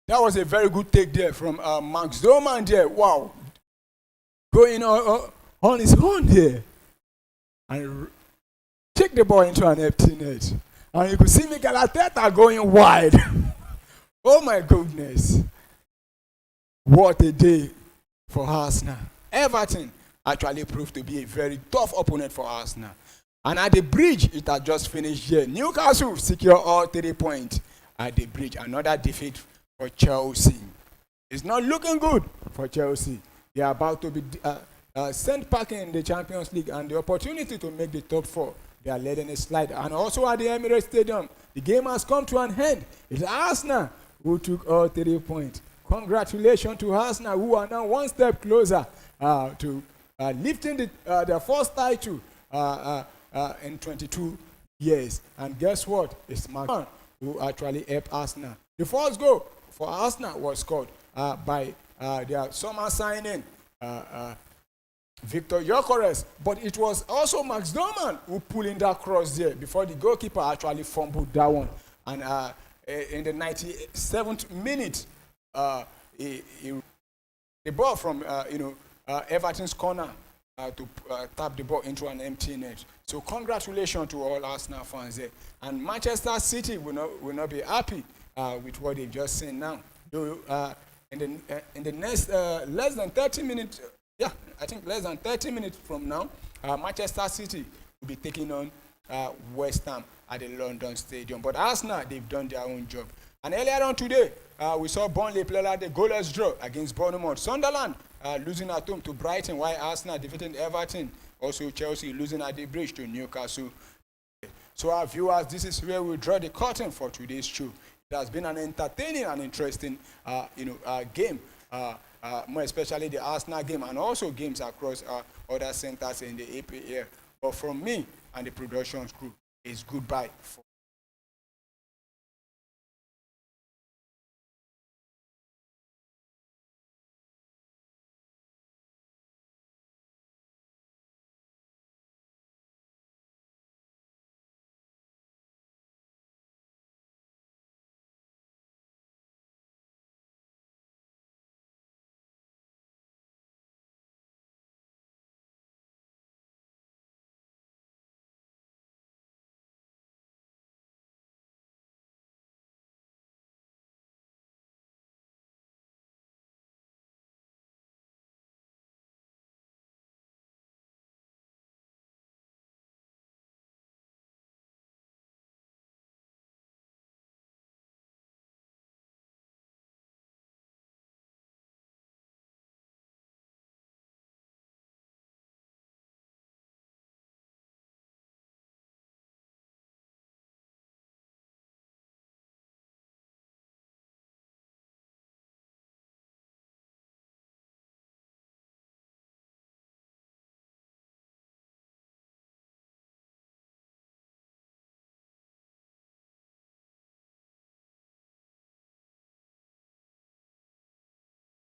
that was a very good take there from Max Dorman there. Wow. Going on his own here. And kick the ball into an empty net. And you could see Mikel Arteta going wide. Oh my goodness. What a day for Arsenal. Everton actually proved to be a very tough opponent for Arsenal. And at the bridge, it had just finished here. Newcastle secure all 3 points at the bridge. Another defeat for Chelsea. It's not looking good for Chelsea. They are about to be sent packing in the Champions League, and the opportunity to make the top 4, they are letting it slide. And also at the Emirates Stadium, the game has come to an end. It's Arsenal who took all 3 points. Congratulations to Arsenal, who are now one step closer to lifting their first title in 22 years. And guess what? It's Mark who actually helped Arsenal. The first goal for Arsenal was scored by their summer signing, Victor Gyökeres, but it was also Max Dorman who pulled in that cross there before the goalkeeper actually fumbled that one. And in the 97th minute, the ball from Everton's corner to tap the ball into an empty net. So congratulations to all Arsenal fans there. And Manchester City will not be happy with what they've just seen now. In the next less than 30 minutes. I think less than 30 minutes from now, Manchester City will be taking on West Ham at the London Stadium. But Arsenal, they've done their own job. And earlier on today, we saw Burnley play like the goalless draw against Bournemouth. Sunderland losing at home to Brighton, while Arsenal defeating Everton. Also Chelsea losing at the bridge to Newcastle. So our viewers, this is where we draw the curtain for today's show. It has been an entertaining and interesting game. More especially the Arsenal game, and also games across other centers in the APL. But from me and the production crew, it's goodbye.